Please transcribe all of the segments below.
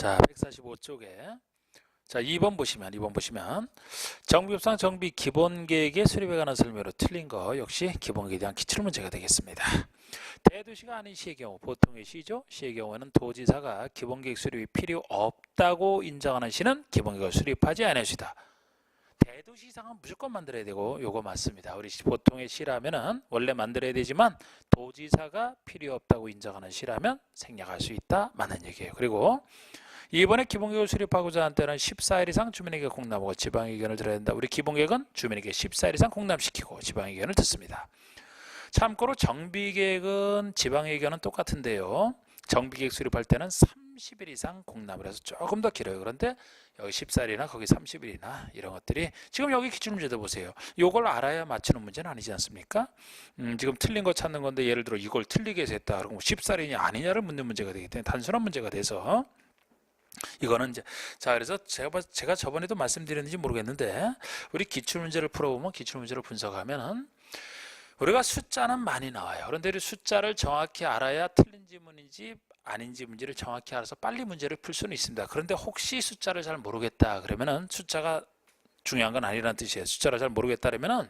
자, 145쪽에 자, 2번 보시면 정비법상 정비 기본계획의 수립에 관한 설명으로 틀린 거 역시 기본계획에 대한 기출문제가 되겠습니다. 대도시가 아닌 시의 경우, 보통의 시죠. 시의 경우에는 도지사가 기본계획 수립이 필요 없다고 인정하는 시는 기본계획을 수립하지 않을 수있다. 대도시 이상은 무조건 만들어야 되고 요거 맞습니다. 우리 보통의 시라면은 원래 만들어야 되지만 도지사가 필요 없다고 인정하는 시라면 생략할 수 있다. 맞는 얘기예요. 그리고 이번에 기본계획을 수립하고자 한 때는 14일 이상 주민에게 공람하고 지방 의견을 들어야 된다. 우리 기본계획은 주민에게 14일 이상 공람시키고 지방 의견을 듣습니다. 참고로 정비계획은 지방 의견은 똑같은데요. 정비계획 수립할 때는 30일 이상 공람을 해서 조금 더 길어요. 그런데 여기 14일이나 거기 30일이나 이런 것들이 지금 여기 기출문제도 보세요. 이걸 알아야 맞추는 문제는 아니지 않습니까? 지금 틀린 거 찾는 건데 예를 들어 이걸 틀리게 해서 했다. 그럼 14일이냐 아니냐를 묻는 문제가 되기 때문에 단순한 문제가 돼서 이거는 이제 자 그래서 제가 저번에도 말씀드렸는지 모르겠는데 우리 기출문제를 풀어보면 기출문제를 분석하면은 우리가 숫자는 많이 나와요. 그런데 우리 숫자를 정확히 알아야 틀린 지문인지 아닌지 문제를 정확히 알아서 빨리 문제를 풀 수는 있습니다. 그런데 혹시 숫자를 잘 모르겠다 그러면은 숫자가 중요한 건 아니라는 뜻이에요. 숫자를 잘 모르겠다 그러면은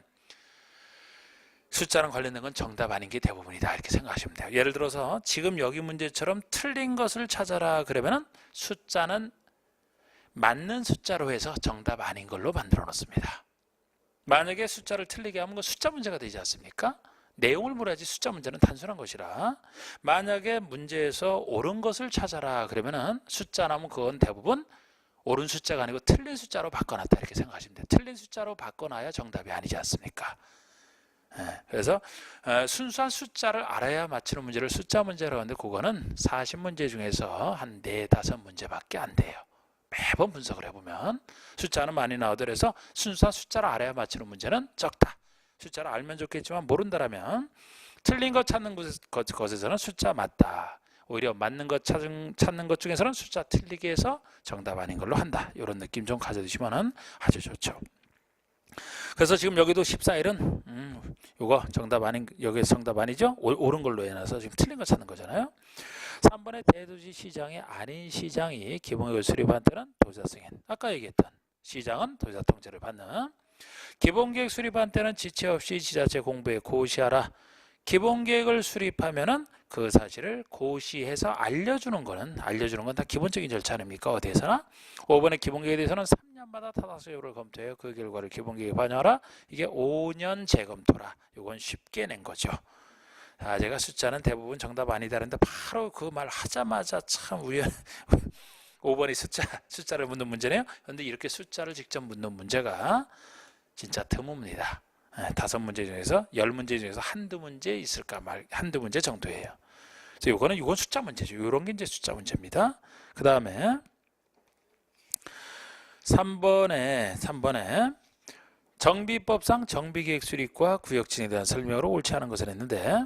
숫자랑 관련된 건 정답 아닌 게 대부분이다 이렇게 생각하시면 돼요. 예를 들어서 지금 여기 문제처럼 틀린 것을 찾아라 그러면은 숫자는 맞는 숫자로 해서 정답 아닌 걸로 만들어 놓습니다. 만약에 숫자를 틀리게 하면 그 숫자 문제가 되지 않습니까? 내용을 물어야지 숫자 문제는 단순한 것이라. 만약에 문제에서 옳은 것을 찾아라 그러면은 숫자 나면 그건 대부분 옳은 숫자가 아니고 틀린 숫자로 바꿔놨다 이렇게 생각하시면 돼요. 틀린 숫자로 바꿔놔야 정답이 아니지 않습니까? 그래서 순수한 숫자를 알아야 맞추는 문제를 숫자 문제라고 하는데 그거는 40문제 중에서 한 4, 5문제밖에 안 돼요. 매번 분석을 해보면 숫자는 많이 나오더라도 순수한 숫자를 알아야 맞추는 문제는 적다. 숫자를 알면 좋겠지만 모른다라면 틀린 것 찾는 것에서는 숫자 맞다. 오히려 맞는 것 찾는 것 중에서는 숫자 틀리게 해서 정답 아닌 걸로 한다. 이런 느낌 좀 가져두시면 아주 좋죠. 그래서 지금 여기도 14일은 요거 정답 아닌 여기서 정답 아니죠? 옳은 걸로 해놔서 지금 틀린 거 찾는 거잖아요. 3번에 대도시 시장이 아닌 시장이 기본계획을 수립한 때는 도지사 승인. 아까 얘기했던 시장은 도지사 통제를 받는. 기본계획 수립한 때는 지체 없이 지자체 공부에 고시하라. 기본계획을 수립하면은 그 사실을 고시해서 알려주는 건 다 기본적인 절차 아닙니까? 어디에서나. 5번의 기본계획에 대해서는 3년마다 타당성 여부를 검토해요. 그 결과를 기본계획에 반영하라. 이게 5년 재검토라. 이건 쉽게 낸 거죠. 제가 숫자는 대부분 정답 아니다는데 바로 그 말 하자마자 참 5번이 숫자를 묻는 문제네요. 그런데 이렇게 숫자를 직접 묻는 문제가 진짜 드뭅니다. 5문제 중에서 10문제 중에서 한두 문제 있을까 한두 문제 정도예요. 그래서 이건 숫자 문제죠. 이런 게 이제 숫자 문제입니다. 그 다음에 3번에 정비법상 정비계획 수립과 구역 진행에 대한 설명으로 옳지 않은 것을 했는데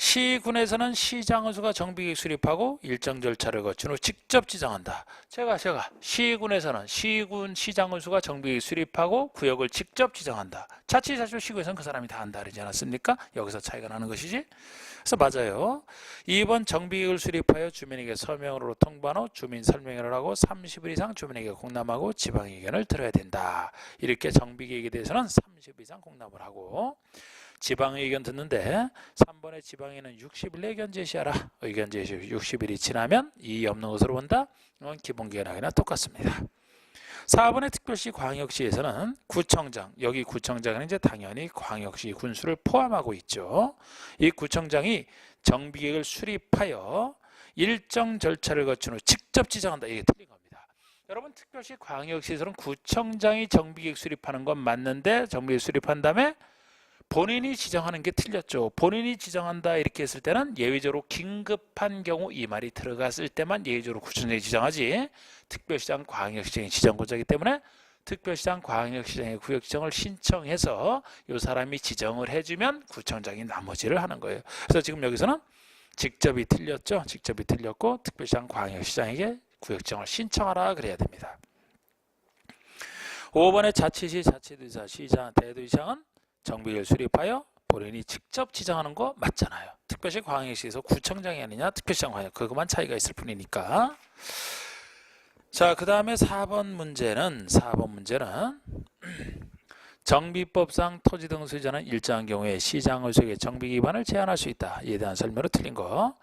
시군에서는 시장의수가 정비계획 수립하고 일정 절차를 거친 후 직접 지정한다. 제가 시군에서는 시장의수가 정비계획 수립하고 구역을 직접 지정한다. 자치자치 시군에서는 그 사람이 다 한다 그러지 않았습니까? 여기서 차이가 나는 것이지. 그래서 맞아요. 2번 정비계획을 수립하여 주민에게 서명으로 통보한 후 주민 설명회를 하고 30일 이상 주민에게 공람하고 지방 의견을 들어야 된다. 이렇게 정비계획에 대해서는 30일 이상 공람을 하고 지방의 의견 듣는데 3번의 지방에는 60일 내 의견 제시하라. 의견 제시 60일이 지나면 이의 없는 것으로 본다. 이건 기본계획이나 똑같습니다. 4번의 특별시 광역시에서는 구청장, 여기 구청장은 이제 당연히 광역시 군수를 포함하고 있죠. 이 구청장이 정비계획을 수립하여 일정 절차를 거친 후 직접 지정한다. 이게 틀린 겁니다. 여러분 특별시 광역시에서는 구청장이 정비계획 수립하는 건 맞는데 정비계획 수립한 다음에 본인이 지정하는 게 틀렸죠. 본인이 지정한다 이렇게 했을 때는 예외적으로 긴급한 경우 이 말이 들어갔을 때만 예외적으로 구청장이 지정하지 특별시장 광역시장이 지정권자이기 때문에 특별시장 광역시장의 구역지정을 신청해서 이 사람이 지정을 해주면 구청장이 나머지를 하는 거예요. 그래서 지금 여기서는 직접이 틀렸죠. 직접이 틀렸고 특별시장 광역시장에게 구역지정을 신청하라 그래야 됩니다. 5번의 자치시, 자치도지사, 시장, 대도시장은 정비계획을 수립하여 본인이 직접 지정하는 거 맞잖아요. 특별시 광역시에서 구청장이 아니냐 특별시장 광역 그것만 차이가 있을 뿐이니까. 자, 그 다음에 4번 문제는 정비법상 토지 등 소유자는 일정한 경우에 시장의수에게 정비 기반을 제한할 수 있다. 이에 대한 설명으로 틀린 거.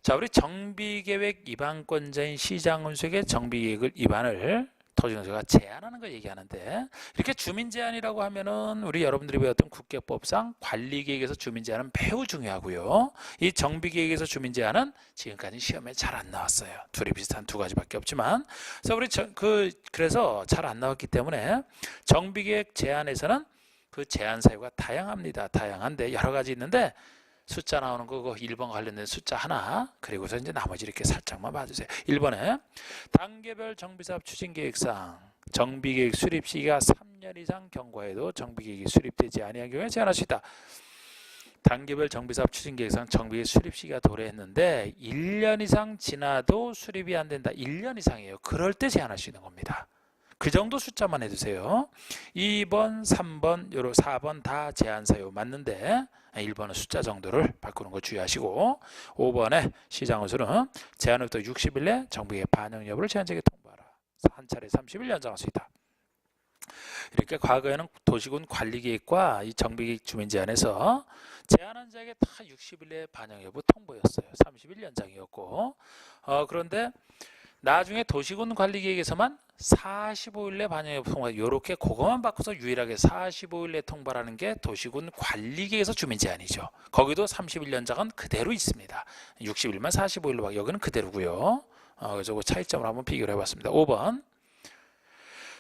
자, 우리 정비계획 위반권자인 시장의수에게 정비계획을 위반을 토지공사가 제한하는 거 얘기하는데, 이렇게 주민 제한이라고 하면은 우리 여러분들이 배웠던 국계법상 관리계획에서 주민 제한은 매우 중요하고요. 이 정비계획에서 주민 제한은 지금까지 시험에 잘 안 나왔어요. 둘이 비슷한 두 가지밖에 없지만, 그래서 그래서 잘 안 나왔기 때문에 정비계획 제한에서는 그 제한 사유가 다양합니다. 다양한데 여러 가지 있는데, 숫자 나오는 거 1번 관련된 숫자 하나, 그리고서 이제 나머지 이렇게 살짝만 봐주세요. 1번에 단계별 정비사업 추진계획상 정비계획 수립 시기가 3년 이상 경과해도 정비계획이 수립되지 아니한 경우에 제한할 수 있다. 단계별 정비사업 추진계획상 정비계획 수립 시기가 도래했는데 1년 이상 지나도 수립이 안 된다. 1년 이상이에요. 그럴 때 제한할 수 있는 겁니다. 그 정도 숫자만 해주세요. 2번, 3번, 요로 4번 다 제한 사유 맞는데 1번은 숫자 정도를 바꾸는 거 주의하시고, 5번에 시장의수는 제한후부터 60일 내 정비계획 반영 여부를 제한적에 통보하라. 한 차례 30일 연장할 수 있다. 이렇게 과거에는 도시군 관리계획과 이 정비계획 주민 제한에서 제한한 자에게 다 60일 내 반영 여부 통보였어요. 30일 연장이었고, 그런데 나중에 도시군 관리계획에서만 45일 내 반영 여부 통보, 이렇게 그것만 바꿔서 유일하게 45일 내 통보라는 게 도시군 관리계획에서 주민 제한이죠. 거기도 30일 연장은 그대로 있습니다. 60일만 45일로 여기는 그대로고요. 그래서 그 차이점을 한번 비교를 해봤습니다. 5번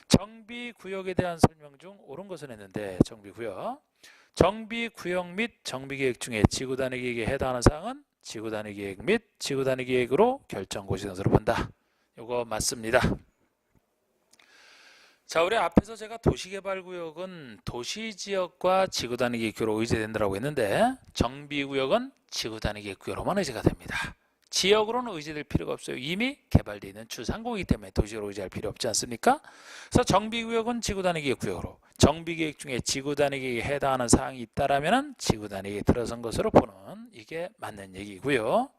정비구역에 대한 설명 중 옳은 것은 했는데, 정비구역 및 정비계획 중에 지구단위 계획에 해당하는 사항은 지구단위 계획 및 지구단위 계획으로 결정고시 등으로 본다. 이거 맞습니다. 자, 우리 앞에서 제가 도시개발구역은 도시지역과 지구단위 계획구역으로 의제된다고 했는데, 정비구역은 지구단위 계획구역으로만 의제가 됩니다. 지역으로는 의제될 필요가 없어요. 이미 개발되어 있는 주상구이기 때문에 도시로 의제할 필요 없지 않습니까? 그래서 정비구역은 지구단위 계획구역으로, 정비계획 중에 지구단위 계획에 해당하는 사항이 있다라면 지구단위 계획에 들어선 것으로 보는, 이게 맞는 얘기고요.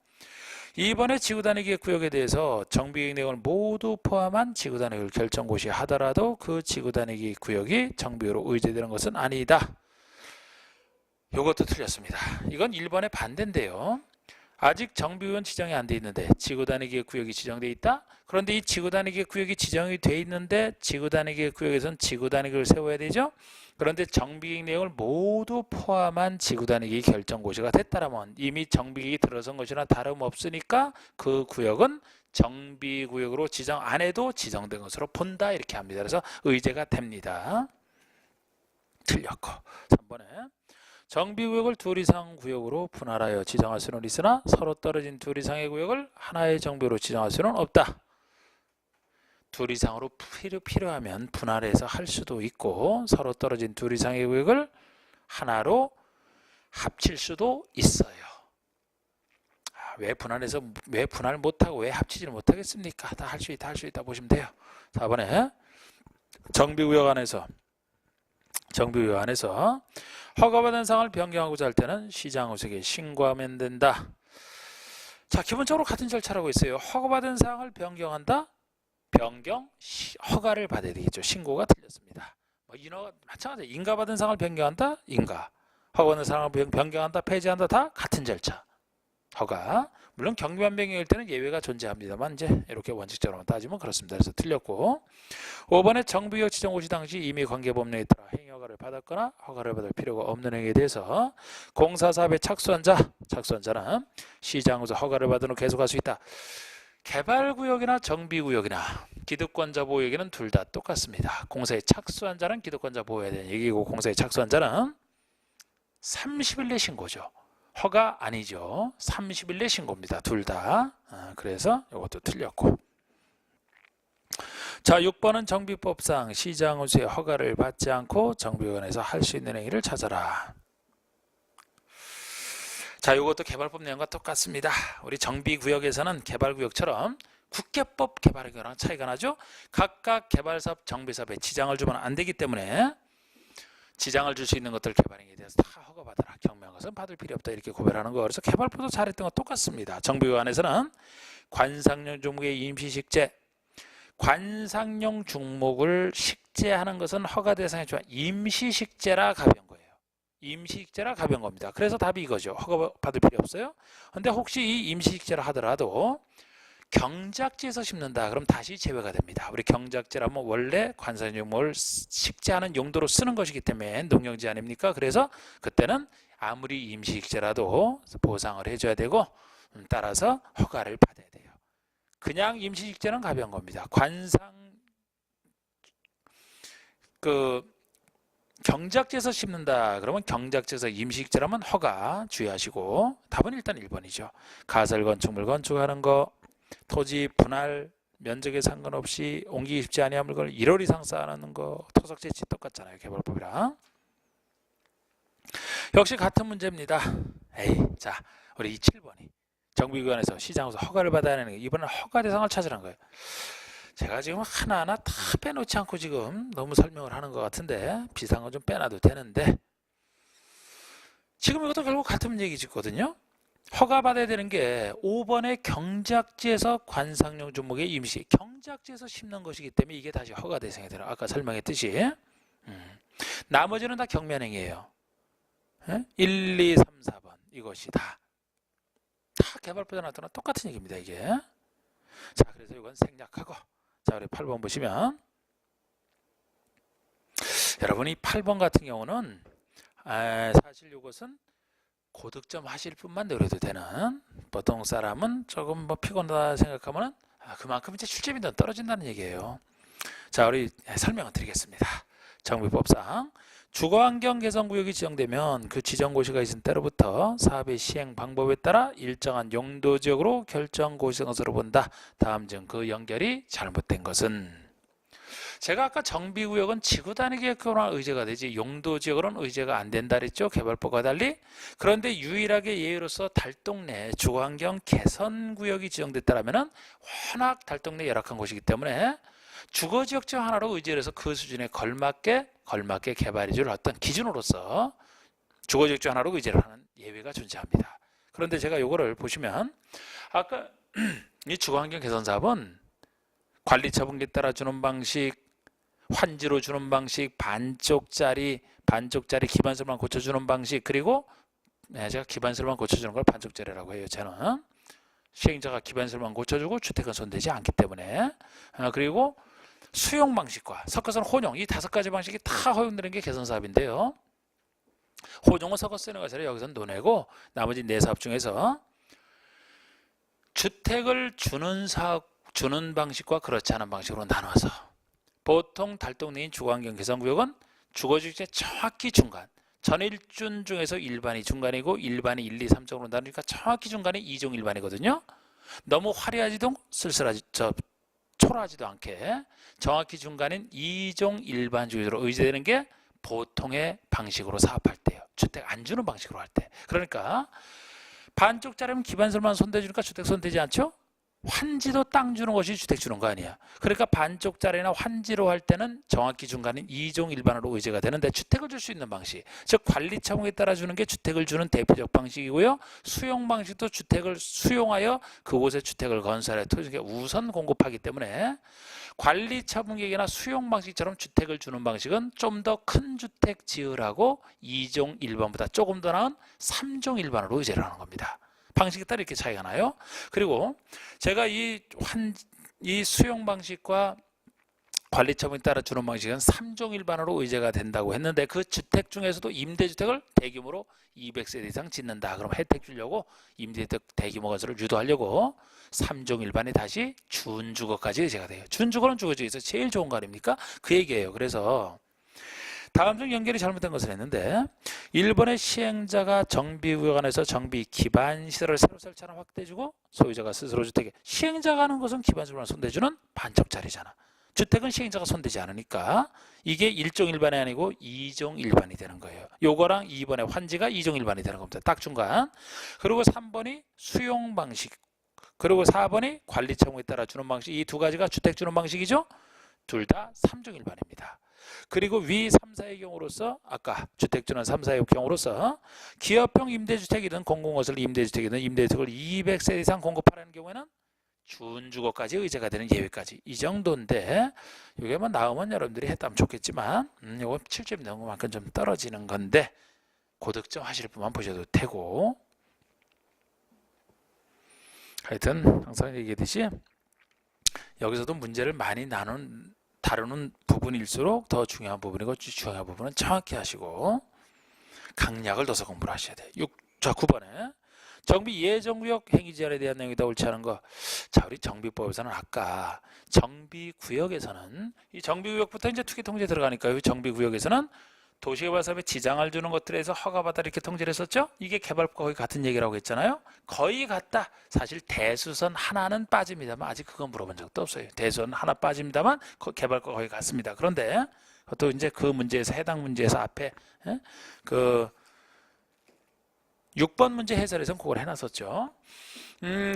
이번에 지구단위 계획구역에 대해서 정비계획 내용을 모두 포함한 지구단위 계획 결정고시 하더라도 그 지구단위 계획구역이 정비구역으로 의제되는 것은 아니다. 이것도 틀렸습니다. 이건 1번의 반대인데요. 아직 정비구역은 지정이 안 돼 있는데 지구단위 계획구역이 지정돼 있다. 그런데 이 지구단위 계획구역이 지정이 돼 있는데 지구단위 계획구역에서는 지구단위 계획을 세워야 되죠. 그런데 정비계획 내용을 모두 포함한 지구단위 계획 결정고시가 됐다라면 이미 정비계획이 들어선 것이나 다름없으니까 그 구역은 정비구역으로 지정 안 해도 지정된 것으로 본다, 이렇게 합니다. 그래서 의제가 됩니다. 틀렸고. 3번에 정비구역을 둘 이상 구역으로 분할하여 지정할 수는 있으나 서로 떨어진 둘 이상의 구역을 하나의 정비구역으로 지정할 수는 없다. 둘 이상으로 필요하면 분할해서 할 수도 있고, 서로 떨어진 둘 이상의 구역을 하나로 합칠 수도 있어요. 왜 분할 못하고 왜 합치지를 못하겠습니까? 다 할 수 있다 보시면 돼요. 4번에 정비구역 안에서 허가받은 사항을 변경하고자 할 때는 시장의수에게 신고하면 된다. 자, 기본적으로 같은 절차라고 있어요. 허가받은 사항을 변경한다. 허가를 받아야 되겠죠. 신고가 틀렸습니다. 마찬가지. 인가받은 사항을 변경한다. 인가. 허가받은 사항을 변경한다. 폐지한다. 다 같은 절차. 허가. 물론 경비만 변경일 때는 예외가 존재합니다만 이제 이렇게 원칙적으로 따지면 그렇습니다. 그래서 틀렸고, 5번에 정비구역 지정고시 당시 이미 관계법령에 따라 행위허가를 받았거나 허가를 받을 필요가 없는 행위에 대해서 공사사업에 착수한 자는 시장에서 허가를 받은 후 계속할 수 있다. 개발구역이나 정비구역이나 기득권자 보호에게는 둘 다 똑같습니다. 공사에 착수한 자는 기득권자 보호해야 되는 얘기고, 공사에 착수한 자는 30일 내 신고죠. 허가 아니죠. 30일 내 신고입니다. 둘 다. 그래서 이것도 틀렸고. 자, 6번은 정비법상 시장의수의 허가를 받지 않고 정비원에서 할 수 있는 행위를 찾아라. 자, 이것도 개발법 내용과 똑같습니다. 우리 정비구역에서는 개발구역처럼 국계법 개발구역이랑 차이가 나죠. 각각 개발사업, 정비사업에 지장을 주면 안 되기 때문에 지장을 줄 수 있는 것들 개발행위에 대해서 다 허가받아라. 경미한 것은 받을 필요 없다. 이렇게 고발하는 거. 그래서 개발법도 잘했던 건 똑같습니다. 정비구역 안에서는 관상용 종목의 임시식재, 관상용 중목을 식재하는 것은 허가 대상에 좋아 임시식재라 가벼운 거예요. 임시식재라 가벼운 겁니다. 그래서 답이 이거죠. 허가 받을 필요 없어요. 근데 혹시 이 임시식재라 하더라도 경작지에서 심는다 그럼 다시 제외가 됩니다. 우리 경작지라면 원래 관상용목을 식재하는 용도로 쓰는 것이기 때문에 농용지 아닙니까? 그래서 그때는 아무리 임시식재라도 보상을 해줘야 되고 따라서 허가를 받아야 돼요. 그냥 임시식재는 가벼운 겁니다. 경작지에서 심는다 그러면 경작지에서 임시식재라면 허가 주의하시고 답은 일단 1번이죠. 가설건축물 건축하는 거, 토지 분할 면적에 상관없이 옮기기 쉽지 아니한 물건을 1월 이상 쌓아놓는 거, 토석 재치 똑같잖아요. 개발법이랑. 역시 같은 문제입니다. 자, 우리 이 7번이 정비기관에서 시장에서 허가를 받아야 하는 게 이번엔 허가 대상을 찾으라는 거예요. 제가 지금 하나하나 다 빼놓지 않고 지금 너무 설명을 하는 것 같은데 비슷한 건 좀 빼놔도 되는데 지금 이것도 결국 같은 얘기거든요. 허가받아야 되는 게 5번의 경작지에서 관상용 종목의 임시 경작지에서 심는 것이기 때문에 이게 다시 허가 대상이 되는 아까 설명했듯이 나머지는 다 경면행이에요. 1, 2, 3, 4번 이것이 다 개발법에 나타나 똑같은 얘기입니다. 이게 자 그래서 이건 생략하고 자 우리 8번 보시면 여러분 이 8번 같은 경우는 사실 이것은 고득점 하실 분만 노려도 되는 보통 사람은 조금 뭐 피곤하다 생각하면 그만큼 이제 출제빈도 떨어진다는 얘기예요. 자 우리 설명을 드리겠습니다. 정비법상 주거환경 개선구역이 지정되면 그 지정고시가 있은 때로부터 사업의 시행 방법에 따라 일정한 용도지역으로 결정고시된 것으로 본다. 다음 중 그 연결이 잘못된 것은 제가 아까 정비구역은 지구단위계획으로만 의제가 되지 용도지역으로는 의제가 안 된다 그랬죠. 개발법과 달리. 그런데 유일하게 예외로서 달동네 주거환경 개선구역이 지정됐다면 워낙 달동네 열악한 곳이기 때문에 주거지역 중 하나로 의제를 해서 그 수준에 걸맞게 개발해줄 어떤 기준으로서 주거지역 중 하나로 의제를 하는 예외가 존재합니다. 그런데 제가 이거를 보시면 아까 이 주거환경 개선사업은 관리처분기에 따라 주는 방식, 환지로 주는 방식, 반쪽짜리 기반설만 고쳐주는 방식 그리고 제가 기반설만 고쳐주는 걸 반쪽짜리라고 해요. 저는 시행자가 기반설만 고쳐주고 주택은 손대지 않기 때문에 그리고 수용 방식과 섞어서는 혼용 이 5가지 방식이 다 허용되는 게 개선사업인데요. 혼용은 섞어 쓰는 것을 여기서 논외고 나머지 4사업 중에서 주택을 주는 방식과 그렇지 않은 방식으로 나눠서 보통 달동네인 주거환경 개선구역은 주거지역의 정확히 중간 전일준 중에서 일반이 중간이고 일반이 1, 2, 3쪽으로 나누니까 정확히 중간이 2종 일반이거든요. 너무 화려하지도 초라하지도 않게 정확히 중간인 2종 일반 주의로 의제되는 게 보통의 방식으로 사업할 때요. 주택 안 주는 방식으로 할 때. 그러니까 반쪽짜리면 기반설만 손대주니까 주택 손대지 않죠? 환지도 땅 주는 것이 주택 주는 거 아니야. 그러니까 반쪽짜리나 환지로 할 때는 정확히 중간인 2종 일반으로 의제가 되는데 주택을 줄 수 있는 방식 즉 관리처분에 따라 주는 게 주택을 주는 대표적 방식이고요. 수용 방식도 주택을 수용하여 그곳에 주택을 건설해 토지에 우선 공급하기 때문에 관리처분계획이나 수용 방식처럼 주택을 주는 방식은 좀 더 큰 주택 지으라고 2종 일반보다 조금 더 나은 3종 일반으로 의제를 하는 겁니다. 방식에 따라 이렇게 차이가 나요. 그리고 제가 이 수용 방식과 관리처분에 따라 주는 방식은 3종 일반으로 의제가 된다고 했는데 그 주택 중에서도 임대주택을 대규모로 200세대 이상 짓는다. 그럼 혜택 주려고 임대주택 대규모 건설을 유도하려고 3종 일반이 다시 준주거까지 의제가 돼요. 준주거는 주거지에서 제일 좋은 거 아닙니까? 그 얘기예요. 그래서 다음 중 연결이 잘못된 것을 했는데 1번의 시행자가 정비구역 안에서 정비 기반시설을 새로 설치하는 확대해주고 소유자가 스스로 주택에 시행자가 하는 것은 기반시설만 손대주는 반쪽짜리잖아. 주택은 시행자가 손대지 않으니까 이게 1종 일반이 아니고 2종 일반이 되는 거예요. 요거랑 2번의 환지가 2종 일반이 되는 겁니다. 딱 중간. 그리고 3번이 수용 방식 그리고 4번이 관리처분에 따라 주는 방식 이 2가지가 주택 주는 방식이죠. 둘 다 3종 일반입니다. 그리고 위 3, 4의 경우로서 아까 주택주는 3, 4의 경우로서 기업형 임대주택이든 공공건설 임대주택이든 임대주택을 200세 이상 공급하라는 경우에는 준주거까지 의제가 되는 예외까지 이 정도인데 이게만 나오면 여러분들이 했다면 좋겠지만 이거 7점 넣은 것만큼 좀 떨어지는 건데 고득점 하실 분만 보셔도 되고 하여튼 항상 얘기했듯이 여기서도 문제를 많이 다루는 부분일수록 더 중요한 부분이고 중요한 부분은 정확히 하시고 강약을 둬서 공부를 하셔야 돼요. 9번에 정비 예정구역 행위제한에 대한 내용이다 옳지 않은 거. 자, 우리 정비법에서는 아까 정비구역에서는 이 정비구역부터 이제 투기통제 들어가니까요. 정비구역에서는 도시개발사업에 지장을 주는 것들에서 허가받아 이렇게 통제를 했었죠. 이게 개발과 거의 같은 얘기라고 했잖아요. 거의 같다. 사실 대수선 하나는 빠집니다만 아직 그건 물어본 적도 없어요. 대수선 하나 빠집니다만 개발과 거의 같습니다. 그런데 또 이제 그 문제에서 해당 문제에서 앞에 그 6번 문제 해설에서는 그걸 해놨었죠.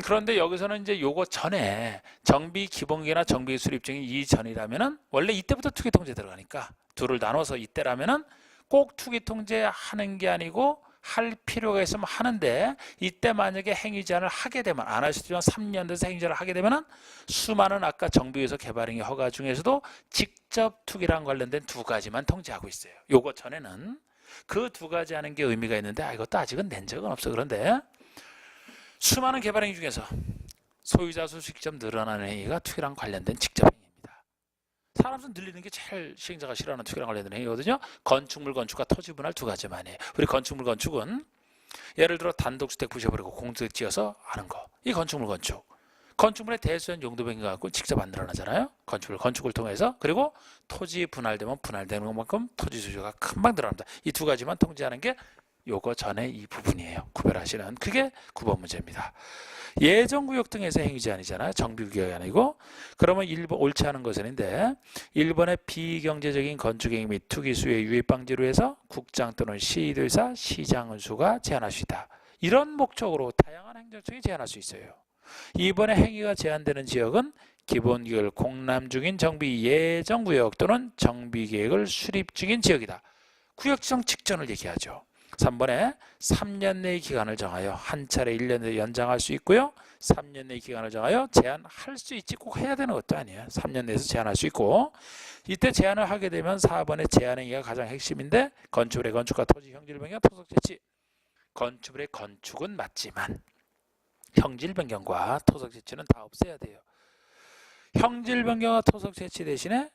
그런데 여기서는 이제 요거 전에 정비 기본계나 정비 수립증이 이전이라면은 원래 이때부터 투기 통제 들어가니까 둘을 나눠서 이때라면은 꼭 투기 통제 하는 게 아니고 할 필요가 있으면 하는데 이때 만약에 행위 제한을 하게 되면 안 할 수도 있지만 3년 돼서 행위 제한을 하게 되면은 수많은 아까 정비에서 개발행위 허가 중에서도 직접 투기랑 관련된 두 가지만 통제하고 있어요. 요거 전에는 그 두 가지 하는 게 의미가 있는데 이것도 아직은 낸 적은 없어. 그런데 수많은 개발행위 중에서 소유자 수 직접 늘어나는 행위가 투기랑 관련된 직접 행위입니다. 사람 수 늘리는 게 제일 시행자가 싫어하는 투기랑 관련된 행위거든요. 건축물 건축과 토지 분할 두 가지만 해요. 우리 건축물 건축은 예를 들어 단독주택 부셔버리고 공주택 지어서 하는 거. 이 건축물 건축. 건축물의 대수연 용도 변경 갖고 직접 안 늘어나잖아요. 건축을 통해서. 그리고 토지 분할되면 분할되는 것만큼 토지 수요가 금방 늘어납니다. 이 두 가지만 통제하는 게 요거 전에 이 부분이에요. 구별하시는. 그게 9번 문제입니다. 예정구역 등에서 행위 제한이잖아요. 정비구역이 아니고. 그러면 1번 옳지 않은 것은인데 1번의 비경제적인 건축행위 및 투기 수요의 유입 방지로 해서 국장 또는 시도의사, 시장 운수가 제한할 수 있다. 이런 목적으로 다양한 행정청이 제한할 수 있어요. 2번에 행위가 제한되는 지역은 기본계획을 공람 중인 정비 예정구역 또는 정비계획을 수립 중인 지역이다. 구역 지정 직전을 얘기하죠. 3번에 3년 내의 기간을 정하여 한 차례 1년 내에 연장할 수 있고요. 3년 내의 기간을 정하여 제한할 수 있지 꼭 해야 되는 것도 아니에요. 3년 내에서 제한할 수 있고 이때 제한을 하게 되면 4번의 제한행위가 가장 핵심인데 건축물의 건축과 토지 형질 변경, 토속 채취. 건축물의 건축은 맞지만 형질 변경과 토속 채취는 다 없애야 돼요. 형질 변경과 토속 채취 대신에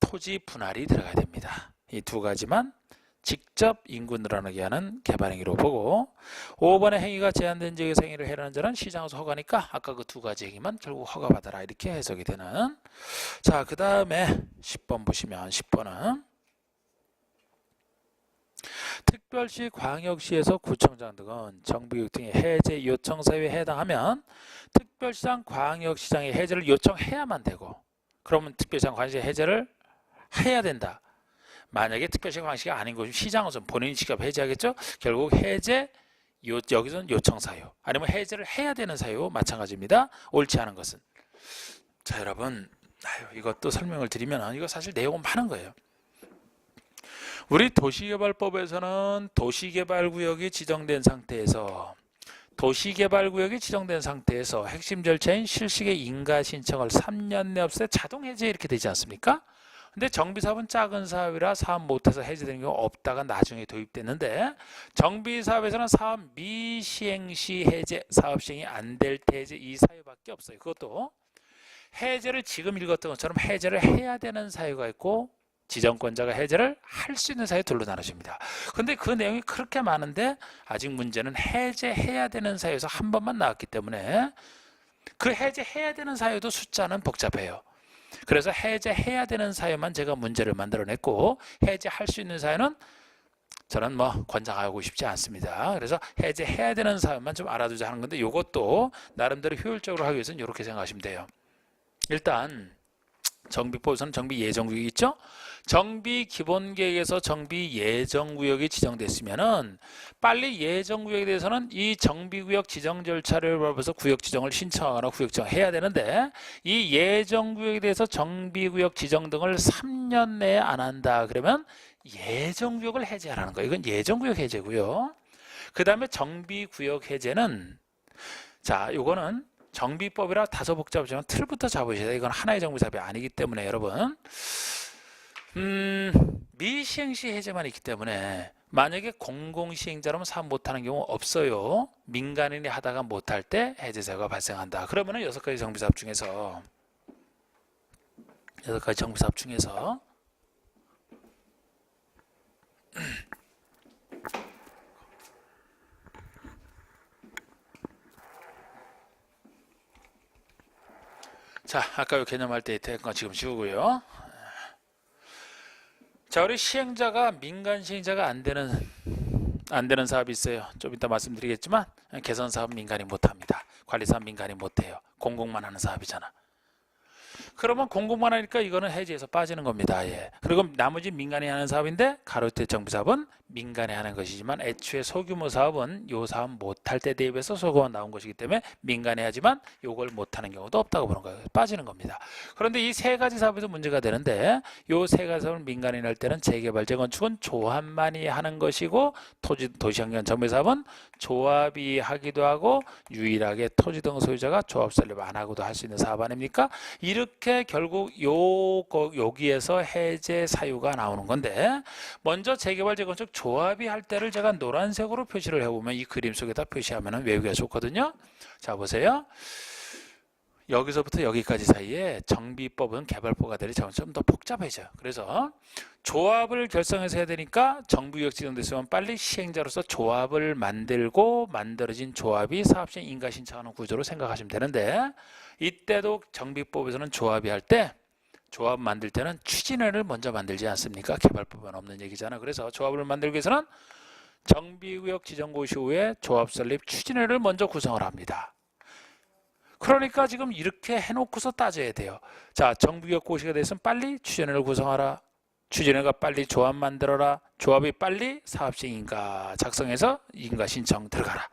토지 분할이 들어가야 됩니다. 이 두 가지만 직접 인구 늘어나게 하는 개발행위로 보고 5번의 행위가 제한된 지역에서 행위를 해라는 자는 시장에서 허가니까 아까 그 두 가지 행위만 결국 허가받아라 이렇게 해석이 되는. 자, 그 다음에 10번 보시면 10번은 특별시, 광역시에서 구청장 등은 정비구역 등의 해제 요청 사유에 해당하면 특별시장, 광역시장의 해제를 요청해야만 되고 그러면 특별시장, 광역시 해제를 해야 된다. 만약에 특별시, 광역시가 아닌 곳이면 시장은 본인이 직접 해제하겠죠. 결국 해제 여기서는 요청 사유 아니면 해제를 해야 되는 사유 마찬가지입니다. 옳지 않은 것은. 자, 여러분 이것도 설명을 드리면 이거 사실 내용은 많은 거예요. 우리 도시개발법에서는 도시개발구역이 지정된 상태에서 핵심 절차인 실시의 인가 신청을 3년 내 없애 자동 해제 이렇게 되지 않습니까? 근데 정비사업은 작은 사업이라 사업 못해서 해제되는 경우가 없다가 나중에 도입됐는데 정비사업에서는 사업 미시행 시 해제, 사업 시행이 안 될 때 해제 이 사유밖에 없어요. 그것도 해제를 지금 읽었던 것처럼 해제를 해야 되는 사유가 있고 지정권자가 해제를 할 수 있는 사유 둘로 나눠집니다. 근데 그 내용이 그렇게 많은데 아직 문제는 해제해야 되는 사유에서 한 번만 나왔기 때문에 그 해제해야 되는 사유도 숫자는 복잡해요. 그래서 해제해야 되는 사유만 제가 문제를 만들어냈고 해제할 수 있는 사유는 저는 권장하고 싶지 않습니다. 그래서 해제해야 되는 사유만 좀 알아두자 하는 건데 이것도 나름대로 효율적으로 하기 위해서는 이렇게 생각하시면 돼요. 일단 정비법에서는 정비 예정구역이 있죠. 정비 기본계획에서 정비 예정구역이 지정됐으면은 빨리 예정구역에 대해서는 이 정비구역 지정 절차를 밟아서 구역 지정을 신청하거나 구역 지정해야 되는데 이 예정구역에 대해서 정비구역 지정 등을 3년 내에 안 한다 그러면 예정구역을 해제하라는 거예요. 이건 예정구역 해제고요. 그 다음에 정비구역 해제는 자, 요거는 정비법이라 다소 복잡하지만 틀부터 잡으셔야 돼요. 이건 하나의 정비사업이 아니기 때문에 여러분 미시행시 해제만 있기 때문에 만약에 공공시행자라면 사업 못하는 경우 없어요. 민간인이 하다가 못할 때 해제사유가 발생한다. 그러면은 6가지 정비사업 중에서 자, 아까 개념할 때 했던 거 지금 지우고요. 자, 우리 시행자가 민간 시행자가 안 되는 사업이 있어요. 좀 이따 말씀드리겠지만 개선 사업 민간이 못합니다. 관리 사업 민간이 못해요. 공공만 하는 사업이잖아. 그러면 공공만 하니까 이거는 해지에서 빠지는 겁니다. 예. 그리고 나머지 민간이 하는 사업인데 가로태 정비사업은 민간이 하는 것이지만 애초에 소규모 사업은 요 사업 못할 때 대비해서 소규모 나온 것이기 때문에 민간이 하지만 요걸 못하는 경우도 없다고 보는 거예요. 빠지는 겁니다. 그런데 이 세 가지 사업에도 문제가 되는데 요 세 가지 사업을 민간이 할 때는 재개발 재건축은 조합만이 하는 것이고 도시환경 정비사업은 조합이 하기도 하고 유일하게 토지 등 소유자가 조합 설립 안 하고도 할 수 있는 사업 아닙니까? 이렇게 결국 여기에서 해제 사유가 나오는 건데 먼저 재개발 재건축 조합이 할 때를 제가 노란색으로 표시를 해보면 이 그림 속에다 표시하면 외우기가 좋거든요. 자 보세요. 여기서부터 여기까지 사이에 정비법은 개발법과 달리 좀 더 복잡해져요. 그래서 조합을 결성해서 해야 되니까 정부구역 지정됐으면 빨리 시행자로서 조합을 만들고 만들어진 조합이 사업시행 인가 신청하는 구조로 생각하시면 되는데 이때도 정비법에서는 조합이 할 때 조합 만들 때는 추진회를 먼저 만들지 않습니까? 개발법은 없는 얘기잖아. 그래서 조합을 만들기 위해서는 정비구역 지정 고시 후에 조합 설립 추진회를 먼저 구성을 합니다. 그러니까 지금 이렇게 해놓고서 따져야 돼요. 자, 정비구역 고시가 됐으면 빨리 추진회를 구성하라. 추진회가 빨리 조합 만들어라. 조합이 빨리 사업시행 인가 작성해서 인가 신청 들어가라.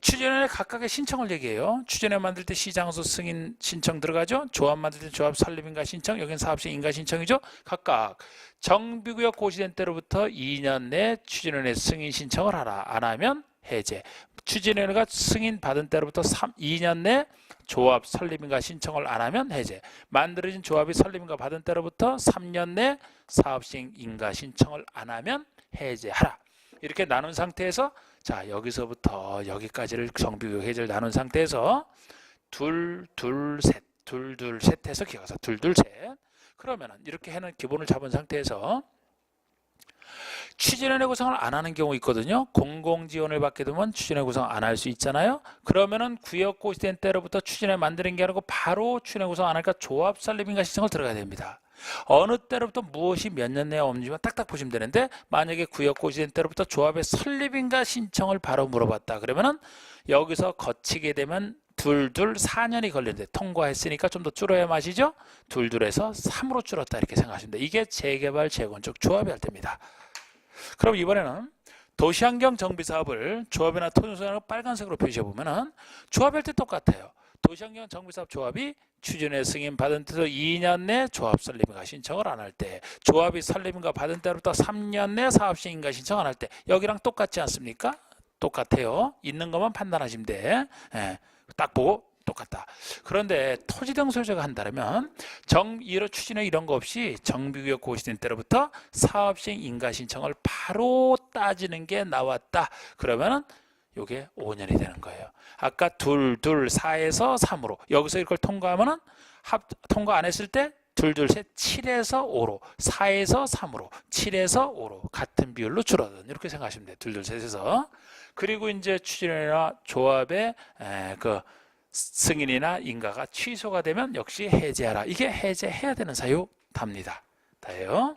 추진회 각각의 신청을 얘기해요. 추진회 만들 때 시장소 승인 신청 들어가죠. 조합 만들 때 조합 설립인가 신청, 여기는 사업시행 인가 신청이죠. 각각 정비구역 고시된 때로부터 2년 내 추진회 승인 신청을 하라. 안 하면 해제. 추진회가 승인 받은 때로부터 2년 내 조합 설립인가 신청을 안 하면 해제. 만들어진 조합이 설립인가 받은 때로부터 3년 내 사업시행 인가 신청을 안 하면 해제하라. 이렇게 나눈 상태에서 자 여기서부터 여기까지를 정비구역 해제를 나눈 상태에서 둘 둘 셋 해서 기억하세요. 둘 셋. 그러면은 이렇게 해는 기본을 잡은 상태에서 추진회 구성을 안 하는 경우 있거든요. 공공지원을 받게 되면 추진회 구성 안 할 수 있잖아요. 그러면은 구역 고시된 때로부터 추진회 만드는 게 아니고 바로 추진회 구성 안 하니까 조합 설립인가 신청을 들어가야 됩니다. 어느 때로부터 무엇이 몇 년 내에 없는지만 딱딱 보시면 되는데 만약에 구역 고시된 때로부터 조합의 설립인가 신청을 바로 물어봤다. 그러면은 여기서 거치게 되면 둘 4년이 걸리는데 통과했으니까 좀 더 줄어야 마시죠. 둘에서 3으로 줄었다 이렇게 생각하시면 돼요. 이게 재개발 재건축 조합이 할 때입니다. 그럼 이번에는 도시환경 정비사업을 조합이나 토지소유자로 빨간색으로 표시해보면 조합할 때 똑같아요. 도시환경 정비사업 조합이 추진회 승인 받은 때도 2년 내 조합 설립인가 신청을 안 할 때, 조합이 설립인가 받은 때로부터 3년 내 사업시행인가 신청 안 할 때, 여기랑 똑같지 않습니까? 똑같아요. 있는 것만 판단하시면 돼. 예, 딱 보고 똑같다. 그런데 토지 등 소유자가 한다면 이런 추진회 이런 거 없이 정비구역 고시된 때로부터 사업시행 인가 신청을 바로 따지는 게 나왔다. 그러면은 이게 5년이 되는 거예요. 아까 둘 4에서 3으로 여기서 이걸 통과하면은 통과 안 했을 때 둘 셋 7에서 5로 4에서 3으로 7에서 5로 같은 비율로 줄어든 이렇게 생각하시면 돼요. 둘 셋에서. 그리고 이제 추진회나 조합의 그 승인이나 인가가 취소가 되면 역시 해제하라. 이게 해제해야 되는 사유 답니다. 다예요.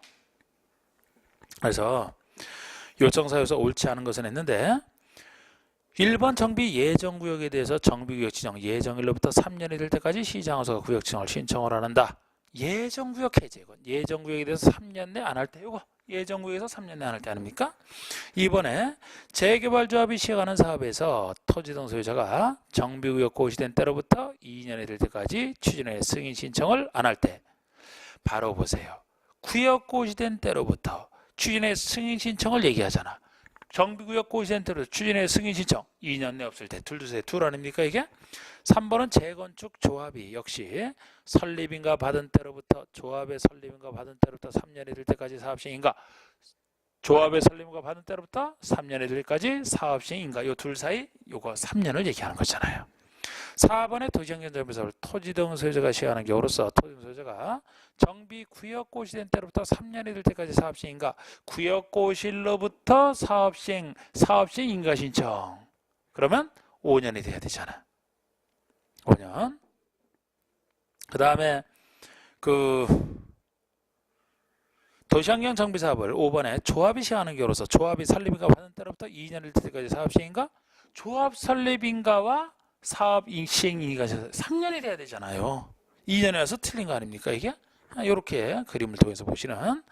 그래서 요청사유에서 옳지 않은 것은 했는데 1번 정비 예정구역에 대해서 정비구역 지정 예정일로부터 3년이 될 때까지 시장에서 구역 지정을 신청을 한다. 예정구역 해제건 예정구역에 대해서 3년 내 안 할 때 이거 예정구역에서 3년 내 안 할 때 아닙니까? 이번에 재개발조합이 시행하는 사업에서 토지 등 소유자가 정비구역 고시된 때로부터 2년이 될 때까지 추진회 승인 신청을 안 할 때 바로 보세요. 구역 고시된 때로부터 추진회 승인 신청을 얘기하잖아. 정비구역 고시센터로 추진해 승인 신청 2년 내 없을 때 둘두세 둘 아닙니까 이게? 3번은 재건축 조합이 역시 설립인가 받은 때로부터 조합의 설립인가 받은 때로부터 3년이 될 때까지 사업 시행인가 조합의 설립인가 받은 때로부터 3년이 될 때까지 사업 시행인가 요 둘 사이 요거 3년을 얘기하는 거잖아요. 4번의 도시환경정비사업을 토지 등 소유자가 시행하는 경우로서 토지 등 소유자가 정비 구역 고시된 때로부터 3년이 될 때까지 사업 시행인가 구역 고시로부터 사업 시행 인가 신청 그러면 5년이 돼야 되잖아. 5년. 그 다음에 그 도시환경 정비사업을 5번에 조합이 시행하는 경우로서 조합이 설립인가 받은 때로부터 2년이 될 때까지 사업 시행인가 조합 설립인가와 사업 시행인가 3년이 돼야 되잖아요. 2년에 와서 틀린 거 아닙니까 이게? 이렇게 그림을 통해서 보시는.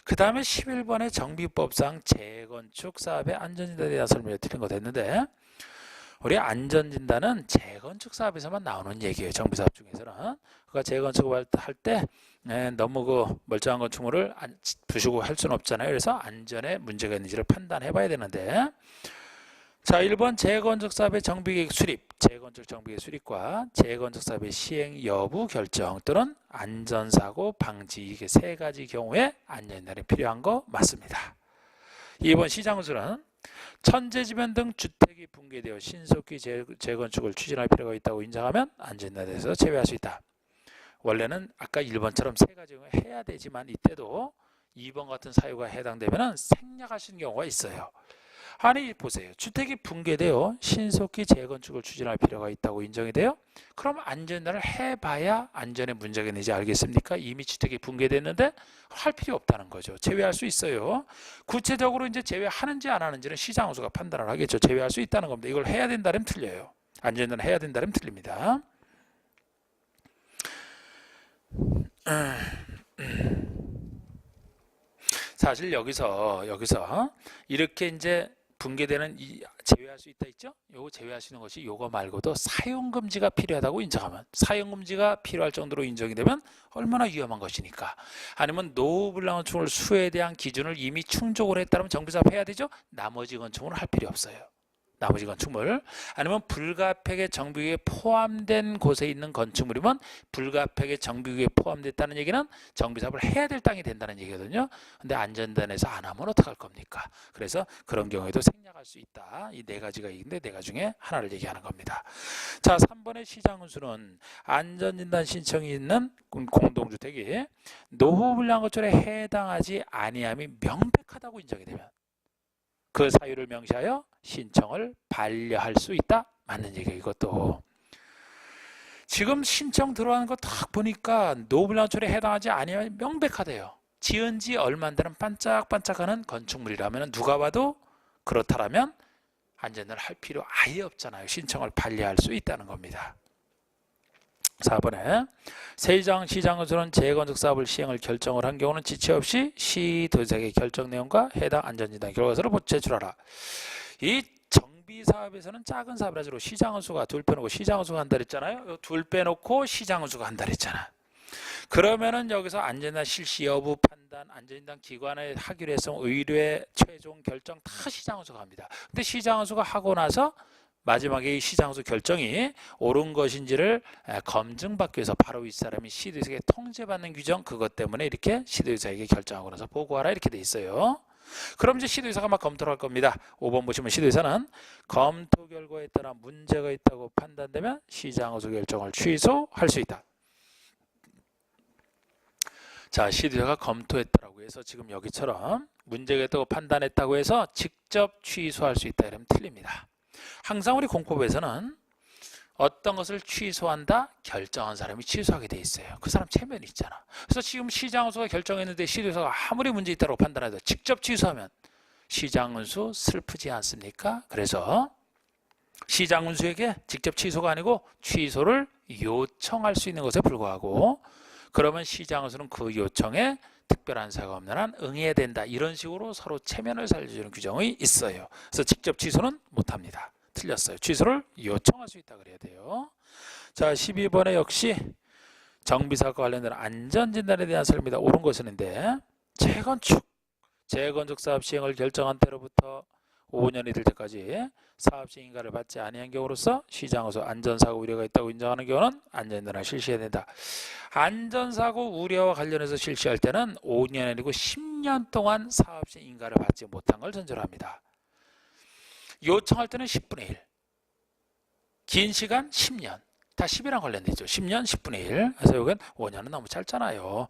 그 다음에 11번의 정비법상 재건축 사업의 안전진단에 대한 설명이 틀린 거 됐는데 우리 안전진단은 재건축 사업에서만 나오는 얘기예요. 정비사업 중에서는. 그러니까 재건축을 할 때 너무 그 멀쩡한 건축물을 두시고 할 수는 없잖아요. 그래서 안전에 문제가 있는지를 판단해 봐야 되는데 자 1번 재건축 사업의 정비계획 수립 재건축 정비계획 수립과 재건축 사업의 시행 여부 결정 또는 안전사고 방지 이게 세 가지 경우에 안전진단이 필요한 거 맞습니다. 2번 시장군수는 천재지변 등 주택이 붕괴되어 신속히 재건축을 추진할 필요가 있다고 인정하면 안전진단에서 제외할 수 있다. 원래는 아까 1번처럼 세 가지 경우에 해야 되지만 이때도 2번 같은 사유가 해당되면 생략할 수 있는 경우가 있어요. 아니 보세요. 주택이 붕괴되어 신속히 재건축을 추진할 필요가 있다고 인정이 돼요. 그럼 안전진단을 해봐야 안전에 문제가 있는지 알겠습니까? 이미 주택이 붕괴됐는데 할 필요 없다는 거죠. 제외할 수 있어요. 구체적으로 이제 제외하는지 안 하는지는 시장호수가 판단을 하겠죠. 제외할 수 있다는 겁니다. 이걸 해야 된다면 틀려요. 안전진단 해야 된다면 틀립니다. 사실 여기서 이렇게 이제 붕괴되는 제외할 수 있다 있죠? 요거 제외할 수 있는 것이 요거 말고도 사용금지가 필요하다고 인정하면 사용금지가 필요할 정도로 인정이 되면 얼마나 위험한 것이니까 아니면 노후불량 건축물 수에 대한 기준을 이미 충족을 했다면 정비사업 해야 되죠? 나머지 건축물은 할 필요 없어요. 나머지 건축물 아니면 불가피하게 정비구역에 포함된 곳에 있는 건축물이면 불가피하게 정비구역에 포함됐다는 얘기는 정비사업을 해야 될 땅이 된다는 얘기거든요. 근데 안전단에서 안 하면 어떡할 겁니까? 그래서 그런 경우에도 생략할 수 있다. 이 네 가지가 있는데 네 가지 중에 하나를 얘기하는 겁니다. 자, 3번의 시장운수는 안전진단 신청이 있는 공동주택이 노후불량 건축에 해당하지 아니함이 명백하다고 인정이 되면 그 사유를 명시하여 신청을 반려할 수 있다. 맞는 얘기예요. 이것도. 지금 신청 들어가는 거 딱 보니까 노후불량건축에 해당하지 아니하면 명백하대요. 지은 지 얼마 안 되는 반짝반짝하는 건축물이라면 누가 봐도 그렇다라면 안전을 할 필요 아예 없잖아요. 신청을 반려할 수 있다는 겁니다. 4번에 시장건설은 재건축 사업을 시행을 결정을 한 경우는 지체 없이 시도지사에게 결정 내용과 해당 안전진단 결과서를 제출하라. 이 정비사업에서는 작은 사업이라서 시장건수가 둘 빼놓고 시장건수가 한다 그랬잖아요. 둘 빼놓고 시장건수가 한다 그랬잖아. 그러면은 여기서 안전진단 실시 여부 판단, 안전진단 기관에 하기로 해서 의뢰 최종 결정 다 시장건수가 합니다. 근데 시장건수가 하고 나서 마지막에 이 시장수 결정이 옳은 것인지를 검증받기 위해서 바로 이 사람이 시도지사에게 통지받는 규정 그것 때문에 이렇게 시도지사에게 결정하고 나서 보고하라 이렇게 돼 있어요. 그럼 이제 시도지사가 막 검토를 할 겁니다. 5번 보시면 시도지사는 검토 결과에 따라 문제가 있다고 판단되면 시장수 결정을 취소할 수 있다. 자, 시도지사가 검토했다고 해서 지금 여기처럼 문제가 있다고 판단했다고 해서 직접 취소할 수 있다 이러면 틀립니다. 항상 우리 공법에서는 어떤 것을 취소한다? 결정한 사람이 취소하게 돼 있어요. 그 사람 체면이 있잖아. 그래서 지금 시장운수가 결정했는데 시도지사가 아무리 문제 있다고 판단해도 직접 취소하면 시장운수 슬프지 않습니까? 그래서 시장운수에게 직접 취소가 아니고 취소를 요청할 수 있는 것에 불과하고 그러면 시장운수는 그 요청에 특별한 사유가 없는 한 응해야 된다. 이런 식으로 서로 체면을 살려주는 규정이 있어요. 그래서 직접 취소는 못합니다. 틀렸어요. 취소를 요청할 수 있다 그래야 돼요. 자, 12번에 역시 정비사업과 관련된 안전진단에 대한 설명이다. 옳은 것이는데 재건축 사업 시행을 결정한 때로부터 5년이 될 때까지 사업시 인가를 받지 아니한 경우로서 시장에서 안전사고 우려가 있다고 인정하는 경우는 안전진단을 실시해야 된다. 안전사고 우려와 관련해서 실시할 때는 5년이 아니고 10년 동안 사업시 인가를 받지 못한 걸 전제로 합니다. 요청할 때는 10분의 1, 긴 시간 10년, 다 10이랑 관련되죠. 10년 10분의 1. 그래서 이건 5년은 너무 짧잖아요.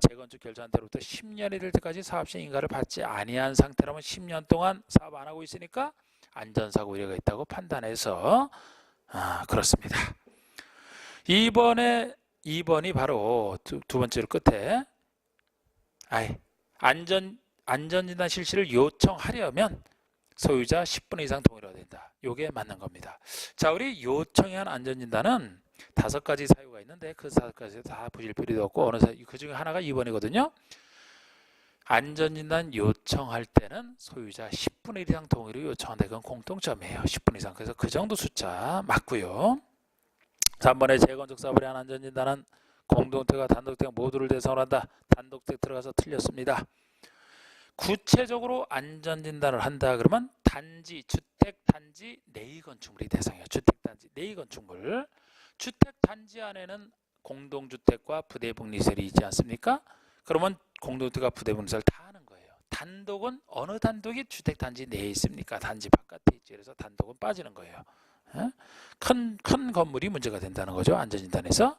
재건축 결정한 때로부터 10년이 될 때까지 사업시 인가를 받지 아니한 상태라면 10년 동안 사업 안 하고 있으니까 안전사고 우려가 있다고 판단해서 그렇습니다. 2번이 바로 두 번째로 끝에 안전진단 실시를 요청하려면 소유자 10분의 이상 동의가 된다. 이게 맞는 겁니다. 자, 우리 요청에 한 안전진단은 5가지 사유가 있는데 그 5가지 다 보실 필요도 없고 그 중에 하나가 2번이거든요. 안전진단 요청할 때는 소유자 10분의 1 이상 동의를 요청한다. 이건 공통점이에요. 10분 이상. 그래서 그 정도 숫자 맞고요. 3번에 재건축 사업에 대한 안전진단은 공동택과 단독택 모두를 대상으로 한다. 단독택 들어가서 틀렸습니다. 구체적으로 안전진단을 한다 그러면 단지, 주택단지 내의 건축물이 대상이에요. 주택단지 내의 건축물. 주택단지 안에는 공동주택과 부대분리설이 있지 않습니까? 그러면 공동주택과 부대분리설 다 하는 거예요. 단독은 어느 단독이 주택단지 내에 있습니까? 단지 바깥에 있지. 그래서 단독은 빠지는 거예요. 큰 건물이 문제가 된다는 거죠. 안전진단에서.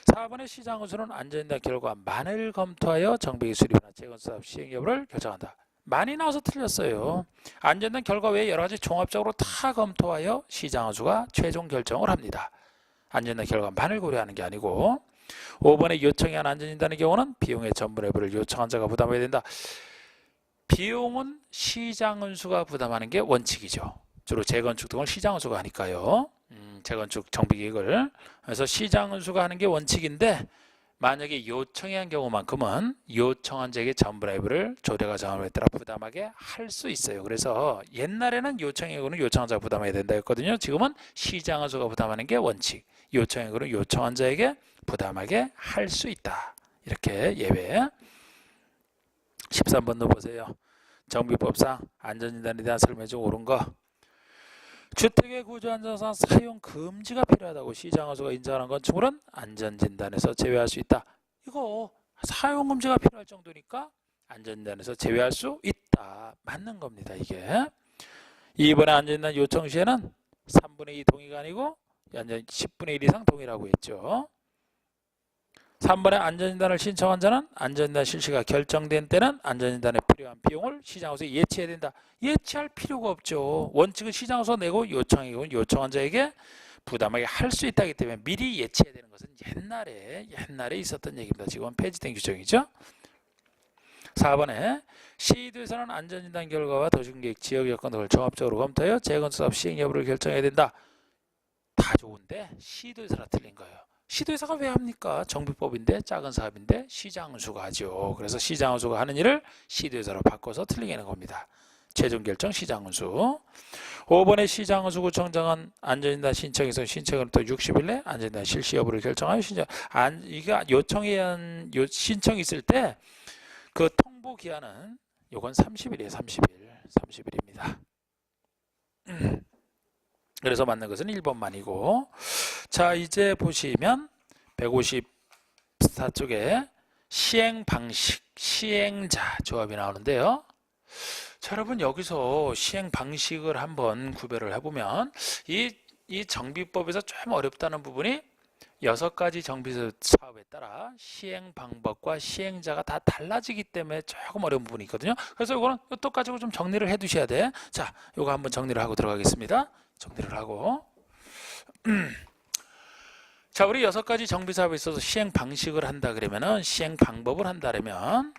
4번의 시장운수는 안전진단 결과 만을 검토하여 정비기 수립이나 재건사업 시행 여부를 결정한다. 많이 나와서 틀렸어요. 안전진단 결과 외에 여러가지 종합적으로 다 검토하여 시장운수가 최종 결정을 합니다. 안전진단 결과 만을 고려하는 게 아니고. 5번의 요청에 한 안전진단의 경우는 비용의 전분 여부를 요청한 자가 부담해야 된다. 비용은 시장운수가 부담하는 게 원칙이죠. 주로 재건축 등을 시장운수가 하니까요. 재건축 정비계획을. 그래서 시장운수가 하는 게 원칙인데 만약에 요청에 한 경우만큼은 요청한 자에게 전분해부를 조례가 정함에 따라 부담하게 할 수 있어요. 그래서 옛날에는 요청의 경우는 요청한 자가 부담해야 된다 했거든요. 지금은 시장운수가 부담하는 게 원칙. 요청의 경우는 요청한 자에게 부담하게 할 수 있다. 이렇게 예외. 13번도 보세요. 정비법상 안전진단에 대한 설명이 좀 옳은 거. 주택의 구조안전상 사용 금지가 필요하다고 시장운수가 인정하는 건축물은 안전진단에서 제외할 수 있다. 이거 사용 금지가 필요할 정도니까 안전진단에서 제외할 수 있다. 맞는 겁니다. 이게. 2번의 안전진단 요청 시에는 3분의 2 동의가 아니고 10분의 1 이상 동의라고 했죠. 3번의 안전진단을 신청한 자는 안전진단 실시가 결정된 때는 안전진단에 필요한 비용을 시장운수에 예치해야 된다. 예치할 필요가 없죠. 원칙은 시장운수 내고 요청한 자에게 부담하게 할 수 있다기 때문에 미리 예치해야 되는 것은 옛날에 있었던 얘기입니다. 지금은 폐지된 규정이죠. 4번에 시도에서는 안전진단 결과와 도시계획, 지역 여건 등을 종합적으로 검토하여 재건축사업 시행 여부를 결정해야 된다. 다 좋은데 시도에서나 틀린 거예요. 시도에서가 왜 합니까? 정비법인데 작은 사업인데 시장운수가 하죠. 그래서 시장운수가 하는 일을 시도에서로 바꿔서 틀리게 하는 겁니다. 최종 결정 시장운수. 5번의 시장운수 구청장은 안전진단 신청에서 신청으로부터 60일 내 안전진단 실시 여부를 결정하여 이게 요청에 의한 신청이 있을 때 그 통보 기한은 요건 30일이에요. 30일입니다. 그래서 맞는 것은 1번만이고. 자, 이제 보시면 154쪽에 시행 방식, 시행자 조합이 나오는데요. 자, 여러분 여기서 시행 방식을 한번 구별을 해보면 이 정비법에서 좀 어렵다는 부분이 6가지 정비 사업에 따라 시행 방법과 시행자가 다 달라지기 때문에 조금 어려운 부분이 있거든요. 그래서 이거는 또 가지고 좀 정리를 해 두셔야 돼. 자, 이거 한번 정리를 하고 들어가겠습니다. 정리를 하고. 자, 우리 6가지 정비 사업에 있어서 시행 방식을 한다 그러면은 시행 방법을 한다 그러면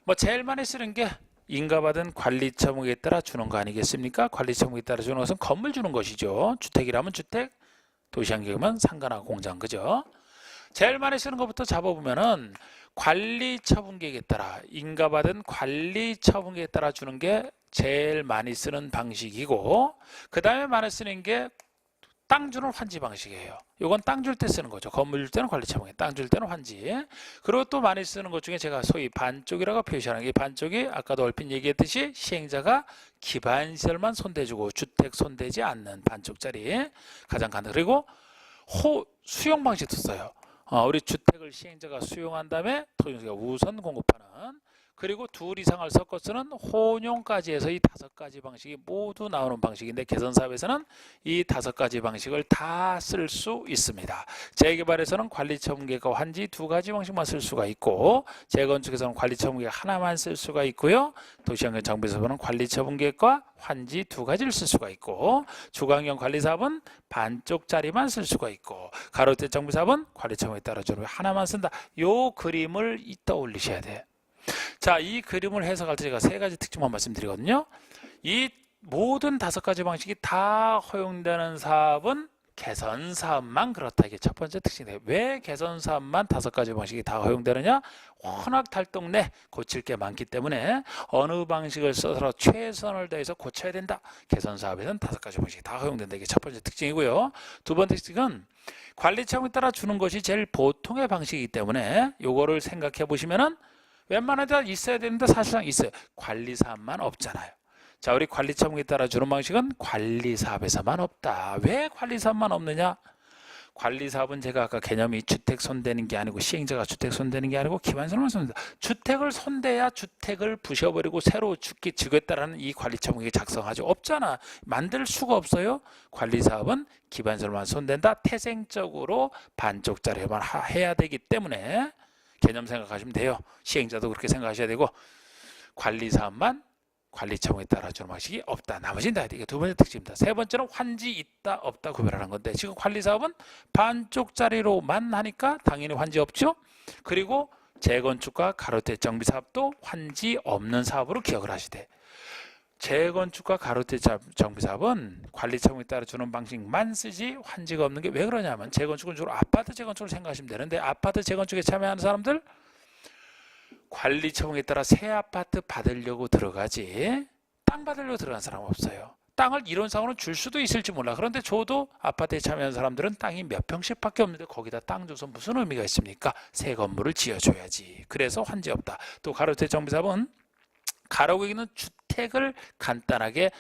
뭐 제일 많이 쓰는 게 인가받은 관리처분에 따라 주는 거 아니겠습니까? 관리처분에 따라 주는 것은 건물 주는 것이죠. 주택이라면 주택, 도시환경이면 상가나 공장, 그죠? 제일 많이 쓰는 것부터 잡아보면은 관리처분계획에 따라 인가받은 관리처분계획에 따라 주는 게 제일 많이 쓰는 방식이고, 그 다음에 많이 쓰는 게 땅 주는 환지 방식이에요. 이건 땅 줄 때 쓰는 거죠. 건물 줄 때는 관리처분계, 땅 줄 때는 환지. 그리고 또 많이 쓰는 것 중에 제가 소위 반쪽이라고 표시하는 게, 반쪽이 아까도 얼핏 얘기했듯이 시행자가 기반시설만 손대주고 주택 손대지 않는 반쪽짜리 가장 간단. 그리고 수용 방식도 써요. 우리 주택을 시행자가 수용한 다음에 토지공사가 우선 공급하는, 그리고 둘 이상을 섞어 쓰는 혼용까지 해서 이 5가지 방식이 모두 나오는 방식인데, 개선사업에서는 이 5가지 방식을 다 쓸 수 있습니다. 재개발에서는 관리처분계획과 환지 2가지 방식만 쓸 수가 있고, 재건축에서는 관리처분계획 하나만 쓸 수가 있고요, 도시환경 정비사업은 관리처분계획과 환지 2가지를 쓸 수가 있고, 주거환경 관리사업은 반쪽짜리만 쓸 수가 있고, 가로대 정비사업은 관리처분에 따라주는 하나만 쓴다. 요 그림을 떠올리셔야 돼. 자, 이 그림을 해석할 때 제가 3가지 특징만 말씀드리거든요. 이 모든 5가지 방식이 다 허용되는 사업은 개선사업만 그렇다. 이게 첫 번째 특징이에요. 왜 개선사업만 5가지 방식이 다 허용되느냐? 워낙 달동 내 고칠 게 많기 때문에 어느 방식을 써서 최선을 다해서 고쳐야 된다. 개선사업에서는 5가지 방식이 다 허용된다. 이게 첫 번째 특징이고요. 두 번째 특징은 관리처분에 따라 주는 것이 제일 보통의 방식이기 때문에 요거를 생각해 보시면은 웬만한 데 있어야 되는데 사실상 있어요. 관리사업만 없잖아요. 자, 우리 관리처분에 따라 주는 방식은 관리사업에서만 없다. 왜 관리사업만 없느냐? 관리사업은 제가 아까 개념이 주택 손대는 게 아니고, 시행자가 주택 손대는 게 아니고 기반시설만 손댄다. 주택을 손대야 주택을 부셔버리고 새로 짓겠다라는 이 관리처분이 작성하죠. 없잖아. 만들 수가 없어요. 관리사업은 기반시설만 손댄다. 태생적으로 반쪽짜리만 해야 되기 때문에 개념 생각하시면 돼요. 시행자도 그렇게 생각하셔야 되고, 관리사업만 관리처분에 따라주는 방식이 없다. 나머지는 다. 이게 두 번째 특징입니다. 세 번째는 환지 있다 없다 구별하는 건데, 지금 관리사업은 반쪽짜리로만 하니까 당연히 환지 없죠. 그리고 재건축과 가로대 정비사업도 환지 없는 사업으로 기억을 하시되, 재건축과 가로대 정비사업은 관리처분에 따라 주는 방식만 쓰지 환지가 없는 게 왜 그러냐면, 재건축은 주로 아파트 재건축을 생각하시면 되는데, 아파트 재건축에 참여하는 사람들 관리처분에 따라 새 아파트 받으려고 들어가지 땅 받으려고 들어간 사람 없어요. 땅을 이론상으로는 줄 수도 있을지 몰라. 그런데 줘도 아파트에 참여하는 사람들은 땅이 몇 평씩 밖에 없는데 거기다 땅 줘서 무슨 의미가 있습니까? 새 건물을 지어줘야지. 그래서 환지 없다. 또 가로대 정비사업은 가로구기는 주택을 간단하게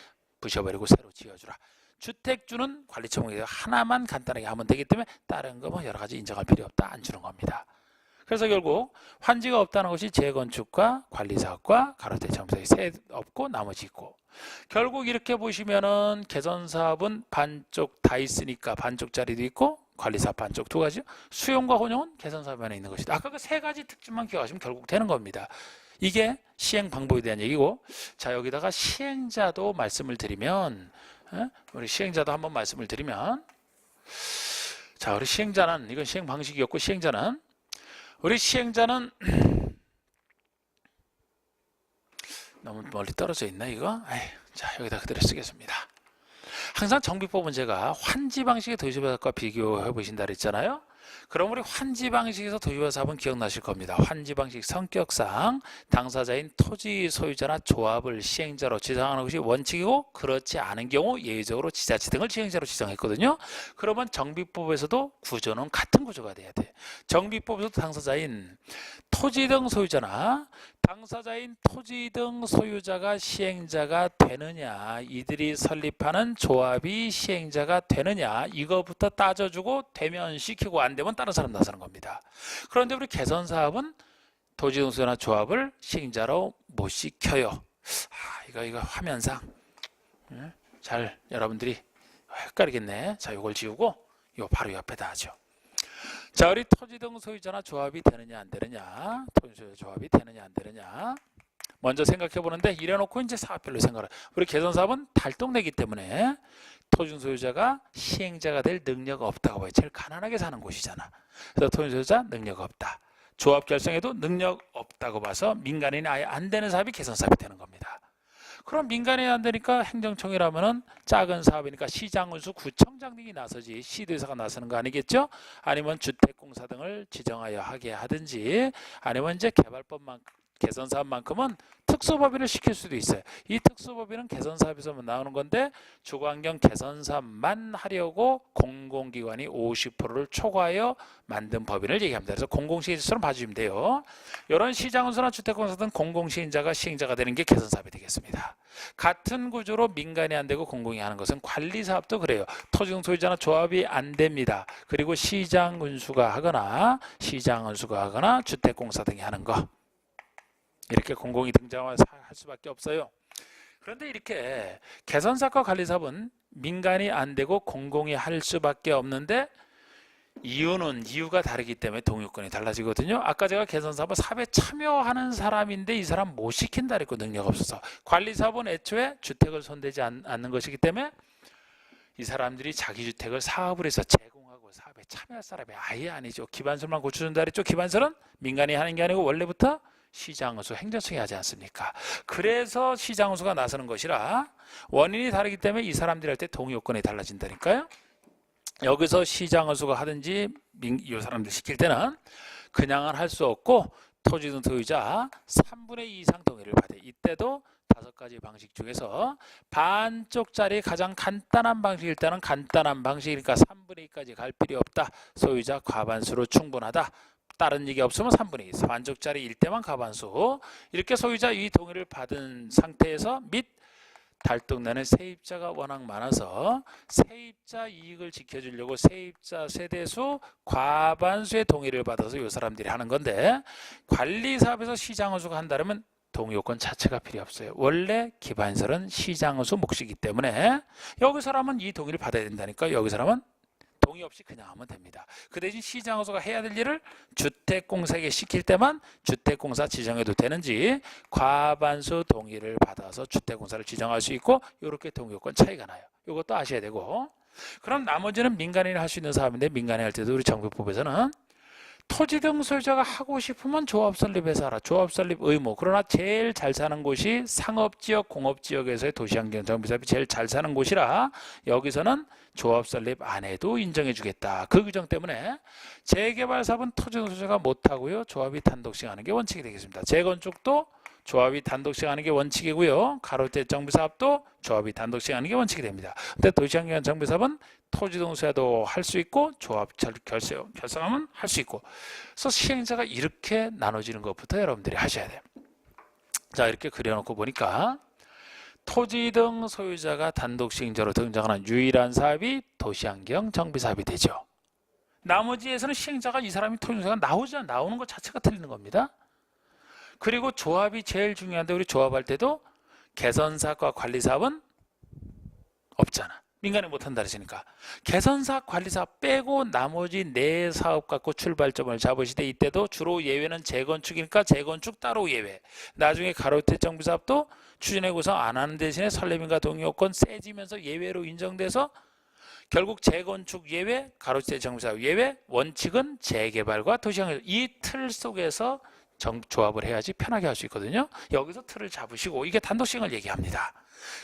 부셔버리고 새로 지어주라. 주택주는 관리처분계획 하나만 간단하게 하면 되기 때문에 다른 거 뭐 여러 가지 인정할 필요 없다. 안 주는 겁니다. 그래서 결국 환지가 없다는 것이 재건축과 관리사업과 가로대 정비사업이 셋 없고 나머지 있고, 결국 이렇게 보시면은 개선사업은 반쪽 다 있으니까 반쪽짜리도 있고, 관리사업 반쪽 2가지요. 수용과 혼용은 개선사업 안에 있는 것이다. 아까 그 3가지 특징만 기억하시면 결국 되는 겁니다. 이게 시행 방법에 대한 얘기고, 자, 여기다가 시행자도 말씀을 드리면, 우리 시행자도 한번 말씀을 드리면, 자, 우리 시행자는, 이건 시행 방식이었고, 우리 시행자는 너무 멀리 떨어져 있나 이거? 자, 여기다 그대로 쓰겠습니다. 항상 정비법은 제가 환지 방식의 도시개발사업과 비교해 보신다 그랬잖아요. 그럼 우리 환지 방식에서 도시개발사업은 기억나실 겁니다. 환지 방식 성격상 당사자인 토지 소유자나 조합을 시행자로 지정하는 것이 원칙이고, 그렇지 않은 경우 예외적으로 지자체 등을 시행자로 지정했거든요. 그러면 정비법에서도 구조는 같은 구조가 돼야 돼. 정비법에서도 당사자인 토지 등 소유자나 당사자인 토지 등 소유자가 시행자가 되느냐, 이들이 설립하는 조합이 시행자가 되느냐, 이거부터 따져주고 되면 시키고 안 되면 다른 사람 나서는 겁니다. 그런데 우리 개선사업은 토지 등 소유자나 조합을 시행자로 못 시켜요. 이거 화면상 잘 여러분들이 헷갈리겠네. 자, 이걸 지우고 이거 바로 옆에다 하죠. 자, 우리 토지 등 소유자나 조합이 되느냐 안 되느냐, 토지 소유자 조합이 되느냐 안 되느냐 먼저 생각해 보는데, 이래놓고 이제 사업별로 생각을. 우리 개선사업은 달동네기 때문에 토지 등 소유자가 시행자가 될 능력 없다고 봐요. 제일 가난하게 사는 곳이잖아. 그래서 토지 소유자 능력 없다. 조합 결성에도 능력 없다고 봐서 민간인이 아예 안 되는 사업이 개선사업이 되는 겁니다. 그럼 민간인이 안 되니까 행정청이라면은 작은 사업이니까 시장운수 구청장 등이 나서지 시도의사가 나서는 거 아니겠죠? 아니면 주택공사 등을 지정하여 하게 하든지, 아니면 이제 개발법만 개선사업만큼은 특수법인을 시킬 수도 있어요. 이 특수법인은 개선사업에서만 나오는 건데 주거환경 개선사업만 하려고 공공기관이 50%를 초과하여 만든 법인을 얘기합니다. 그래서 공공시행자처럼 봐주시면 돼요. 이런 시장운수나 주택공사 등 공공시행자가 시행자가 되는 게 개선사업이 되겠습니다. 같은 구조로 민간이 안 되고 공공이 하는 것은 관리사업도 그래요. 토지등 소유자나 조합이 안 됩니다. 그리고 시장운수가 하거나 주택공사 등이 하는 거, 이렇게 공공이 등장할 수밖에 없어요. 그런데 이렇게 개선사업과 관리사업은 민간이 안 되고 공공이 할 수밖에 없는데 이유가 다르기 때문에 동의요건이 달라지거든요. 아까 제가 개선사업은 사업에 참여하는 사람인데 이 사람 못 시킨다 그랬고 능력 없어서, 관리사업은 애초에 주택을 손대지 않는 것이기 때문에 이 사람들이 자기 주택을 사업을 해서 제공하고 사업에 참여할 사람이 아예 아니죠. 기반설만 고쳐준다 그랬죠. 기반설은 민간이 하는 게 아니고 원래부터 시장운수, 행정청이 하지 않습니까? 그래서 시장운수가 나서는 것이라 원인이 다르기 때문에 이 사람들이 할 때 동의요건이 달라진다니까요. 여기서 시장운수가 하든지 이 사람들 시킬 때는 그냥은 할 수 없고 토지등 소유자 3분의 2 이상 동의를 받아요. 이때도 5가지 방식 중에서 반쪽짜리 가장 간단한 방식일 때는 간단한 방식이니까 3분의 2까지 갈 필요 없다. 소유자 과반수로 충분하다. 다른 얘기 없으면 3분의 2, 반쪽짜리일 때만 과반수. 이렇게 소유자 이 동의를 받은 상태에서 및 달동네는 세입자가 워낙 많아서 세입자 이익을 지켜주려고 세입자 세대수 과반수의 동의를 받아서 이 사람들이 하는 건데, 관리사업에서 시장운수가 한다면 동의요건 자체가 필요 없어요. 원래 기반설은 시장운수 몫이기 때문에 여기 사람은 이 동의를 받아야 된다니까 여기 사람은 동의 없이 그냥 하면 됩니다. 그 대신 시장운수가 해야 될 일을 주택공사에게 시킬 때만 주택공사 지정해도 되는지 과반수 동의를 받아서 주택공사를 지정할 수 있고, 이렇게 동의요건 차이가 나요. 이것도 아셔야 되고, 그럼 나머지는 민간인이 할 수 있는 사업인데 민간인 할 때도 우리 정비법에서는 토지등 소유자가 하고 싶으면 조합 설립해서 하라. 조합 설립 의무. 그러나 제일 잘 사는 곳이 상업지역, 공업지역에서의 도시환경정비사업이 제일 잘 사는 곳이라 여기서는 조합 설립 안 해도 인정해 주겠다. 그 규정 때문에 재개발 사업은 토지등 소유자가 못하고요. 조합이 단독 시행하는 게 원칙이 되겠습니다. 재건축도 조합이 단독 시행하는 게 원칙이고요. 가로대 정비사업도 조합이 단독 시행하는 게 원칙이 됩니다. 근데 도시환경 정비사업은 토지등 소유자도 할 수 있고 조합 결성하면 할 수 있고, 그래서 시행자가 이렇게 나눠지는 것부터 여러분들이 하셔야 돼요. 자, 이렇게 그려놓고 보니까 토지등 소유자가 단독 시행자로 등장하는 유일한 사업이 도시환경 정비사업이 되죠. 나머지에서는 시행자가 이 사람이 토지등 소유자가 나오는 것 자체가 틀리는 겁니다. 그리고 조합이 제일 중요한데 우리 조합할 때도 개선사업과 관리사업은 없잖아. 민간이 못한다 그러시니까 개선사업, 관리사업 빼고 나머지 4사업 갖고 출발점을 잡으시되, 이때도 주로 예외는 재건축이니까 재건축 따로 예외. 나중에 가로대 정비사업도 추진해 구성 안 하는 대신에 설립인가 동의요건 세지면서 예외로 인정돼서 결국 재건축 예외, 가로대 정비사업 예외, 원칙은 재개발과 도시환경, 이 틀 속에서 조합을 해야지 편하게 할 수 있거든요. 여기서 틀을 잡으시고, 이게 단독시행을 얘기합니다.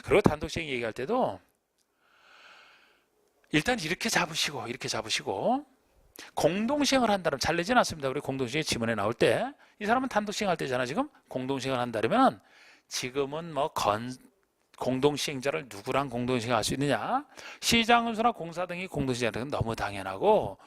그리고 단독시행 얘기할 때도 일단 이렇게 잡으시고 공동시행을 한다면 잘 내진 않습니다. 우리 공동시행 지문에 나올 때 이 사람은 단독시행할 때잖아. 지금 공동시행을 한다면 지금은 뭐 공동시행자를 누구랑 공동시행할 수 있느냐, 시장운수나 공사 등이 공동시행하는 건 너무 당연하고,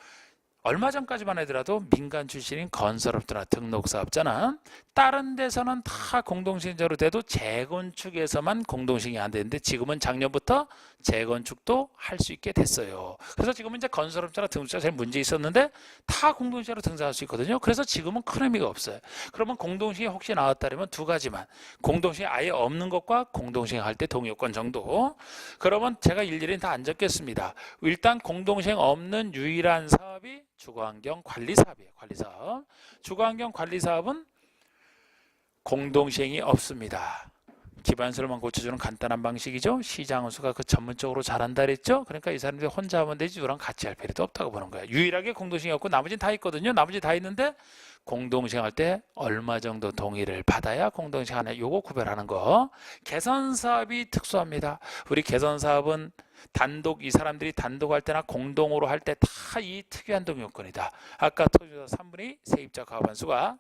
얼마 전까지만 하더라도 민간 출신인 건설업자나 등록사업자는 다른 데서는 다 공동시행자로 돼도 재건축에서만 공동시행이 안 되는데 지금은 작년부터 재건축도 할 수 있게 됐어요. 그래서 지금은 이제 건설업자나 등록사가 제일 문제 있었는데 다 공동시행으로 등장할 수 있거든요. 그래서 지금은 큰 의미가 없어요. 그러면 공동시행 혹시 나왔다면 2가지만, 공동시행 아예 없는 것과 공동시행 할 때 동의요건 정도. 그러면 제가 일일이 다 안 적겠습니다. 일단 공동시행 없는 유일한 사업이 주거환경 관리사업이에요. 관리사업. 주거환경 관리사업은 공동시행이 없습니다. 기반설만 고쳐주는 간단한 방식이죠. 시장운수가 그 전문적으로 잘한다 그랬죠. 그러니까 이 사람들이 혼자 하면 되지 누구랑 같이 할 필요도 없다고 보는 거예요. 유일하게 공동시행이 없고 나머지는 다 있거든요. 나머지 다 있는데 공동시행할 때 얼마 정도 동의를 받아야 공동시행하냐, 요거 구별하는 거. 개선사업이 특수합니다. 우리 개선사업은 단독, 이 사람들이 단독할 때나 공동으로 할 때 다 이 특유한 동의 요건이다. 아까 토지자 3분의 2 세입자 과반수가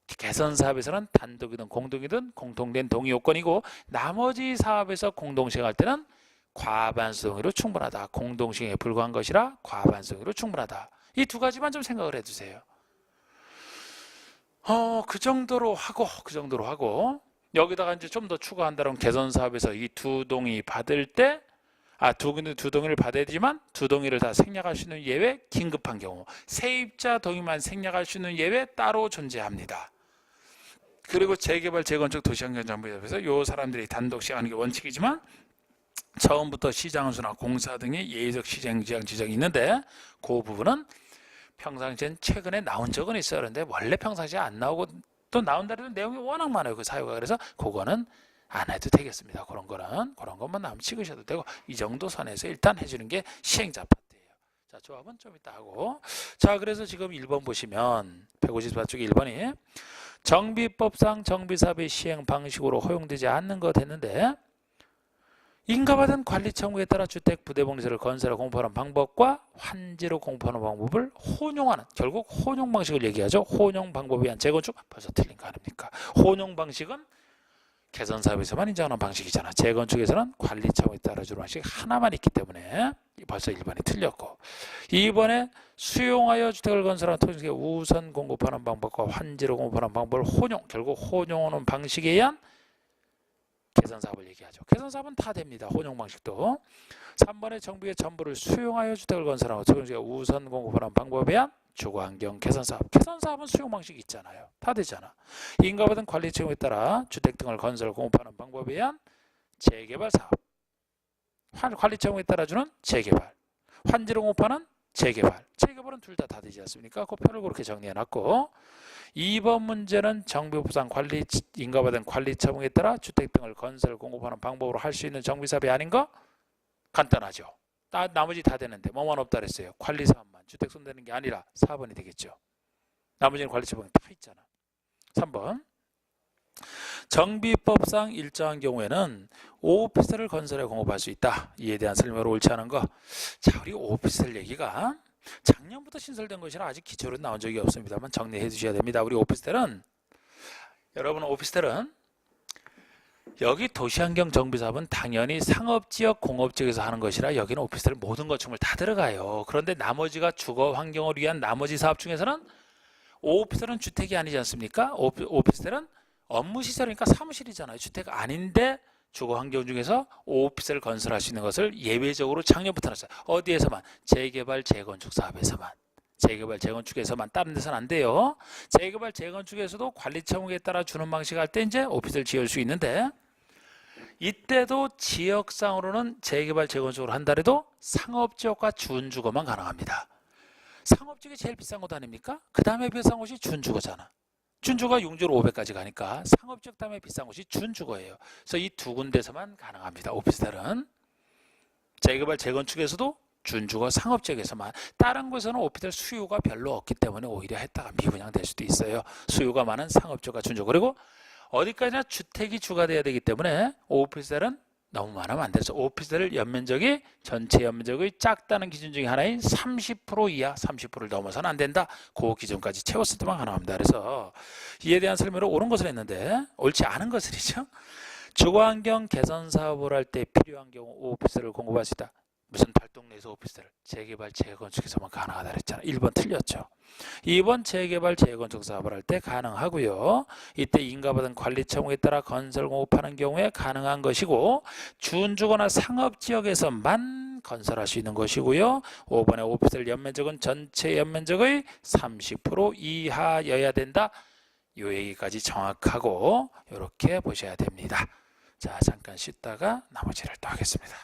개선 사업에서는 단독이든 공동이든 공통된 동의 요건이고, 나머지 사업에서 공동시행할 때는 과반수 동의로 충분하다. 공동시행에 불과한 것이라 과반수 동의로 충분하다. 이 두 가지만 좀 생각을 해주세요. 그 정도로 하고 여기다가 이제 좀 더 추가한다면 개선 사업에서 이 두 동의 받을 때 두 동의를 받아야 되지만 두 동의를 다 생략할 수 있는 예외, 긴급한 경우 세입자 동의만 생략할 수 있는 예외 따로 존재합니다. 그리고 재개발, 재건축, 도시환경정비사업에서 이 사람들이 단독 시행하는 게 원칙이지만 처음부터 시장수나 공사 등의 예외적 시행지향 지정이 있는데 그 부분은 평상시엔 최근에 나온 적은 있어요. 그런데 원래 평상시에 안 나오고 또 나온다 해도 내용이 워낙 많아요. 그 사유가. 그래서 그거는 안 해도 되겠습니다. 그런 것만 나오면 찍으셔도 되고, 이 정도 선에서 일단 해주는 게 시행자 파트예요. 자, 조합은 좀 이따 하고. 자, 그래서 지금 1번 보시면 154쪽에 1번이 정비법상 정비사업의 시행 방식으로 허용되지 않는 것 했는데, 인가받은 관리 청구에 따라 주택 부대봉리세를 건설하고 공포하는 방법과 환지로 공포하는 방법을 혼용하는, 결국 혼용 방식을 얘기하죠. 혼용 방법에 의한 재건축, 벌써 틀린 거 아닙니까? 혼용 방식은 개선 사업에서만 인정하는 방식이잖아. 재건축에서는 관리 청구에 따라 주는 방식 하나만 있기 때문에 벌써 1번이 틀렸고, 2번에 수용하여 주택을 건설하는 토지에 우선 공급하는 방법과 환지로 공급하는 방법을 혼용, 결국 혼용하는 방식에 의한 개선 사업을 얘기하죠. 개선 사업은 다 됩니다. 혼용 방식도. 3번의 정비의 전부를 수용하여 주택을 건설하고 토지에 우선 공급하는 방법에 의한 주거환경 개선 사업. 개선 사업은 수용 방식이 있잖아요. 다 되잖아. 인가받은 관리 책임에 따라 주택 등을 건설 공급하는 방법에 의한 재개발 사업. 관리 책임에 따라 주는 재개발. 환지로 공급하는 재개발. 재개발은 둘 다 되지 않습니까? 그 표를 그렇게 정리해놨고, 2번 문제는 정비법상 인가받은 관리 처분에 따라 주택 등을 건설 공급하는 방법으로 할 수 있는 정비사업이 아닌 거? 간단하죠. 나머지 다 되는데 뭐만 없다 그랬어요. 관리 사업만, 주택 손대는 게 아니라 4번이 되겠죠. 나머지는 관리 처분이 다 있잖아. 3번 정비법상 일정한 경우에는 오피스텔을 건설해 공급할 수 있다. 이에 대한 설명으로 옳지 않은 거. 자, 우리 오피스텔 얘기가 작년부터 신설된 것이라 아직 기초로 나온 적이 없습니다만 정리해 주셔야 됩니다. 우리 여러분 오피스텔은 여기 도시환경 정비사업은 당연히 상업지역, 공업지역에서 하는 것이라 여기는 오피스텔 모든 건축물 다 들어가요. 그런데 나머지가 주거 환경을 위한 나머지 사업 중에서는 오피스텔은 주택이 아니지 않습니까? 오피스텔은 업무시설이니까 사무실이잖아요. 주택 아닌데 주거 환경 중에서 오피스를 건설할 수 있는 것을 예외적으로 작년부터 놨어요. 어디에서만? 재개발, 재건축 사업에서만. 재개발, 재건축에서만. 다른 데서는 안 돼요. 재개발, 재건축에서도 관리 청구에 따라 주는 방식 할 때 이제 오피스를 지을 수 있는데, 이때도 지역상으로는 재개발, 재건축을 한다래도 상업지역과 준주거만 가능합니다. 상업지역이 제일 비싼 곳 아닙니까? 그 다음에 비싼 곳이 준주거잖아. 준주거가 6주로 500까지 가니까 상업지역 다음에 비싼 곳이 준주거예요. 그래서 이 두 군데서만 가능합니다. 오피스텔은. 재개발, 재건축에서도 준주거, 상업지역에서만. 다른 곳에서는 오피스텔 수요가 별로 없기 때문에 오히려 했다가 미분양될 수도 있어요. 수요가 많은 상업지역과 준주거. 그리고 어디까지나 주택이 주가돼야 되기 때문에 오피스텔은 너무 많으면 안 돼서 오피스텔 연면적이 전체 연면적의 작다는 기준 중에 하나인 30% 이하, 30%를 넘어서는 안 된다. 그 기준까지 채웠을 때만 가능합니다. 그래서 이에 대한 설명을 옳은 것을 했는데 옳지 않은 것을이죠. 주거환경 개선 사업을 할 때 필요한 경우 오피스텔을 공급할 수 있다. 무슨 달동 내에서 오피스텔을 재개발, 재건축에서만 가능하다 그랬잖아요. 1번 틀렸죠. 2번 재개발, 재건축 사업을 할 때 가능하고요. 이때 인가받은 관리 청구에 따라 건설 공급하는 경우에 가능한 것이고, 준주거나 상업지역에서만 건설할 수 있는 것이고요. 5번의 오피스텔 연면적은 전체 연면적의 30% 이하여야 된다. 이 얘기까지 정확하고 이렇게 보셔야 됩니다. 자, 잠깐 쉬다가 나머지를 또 하겠습니다.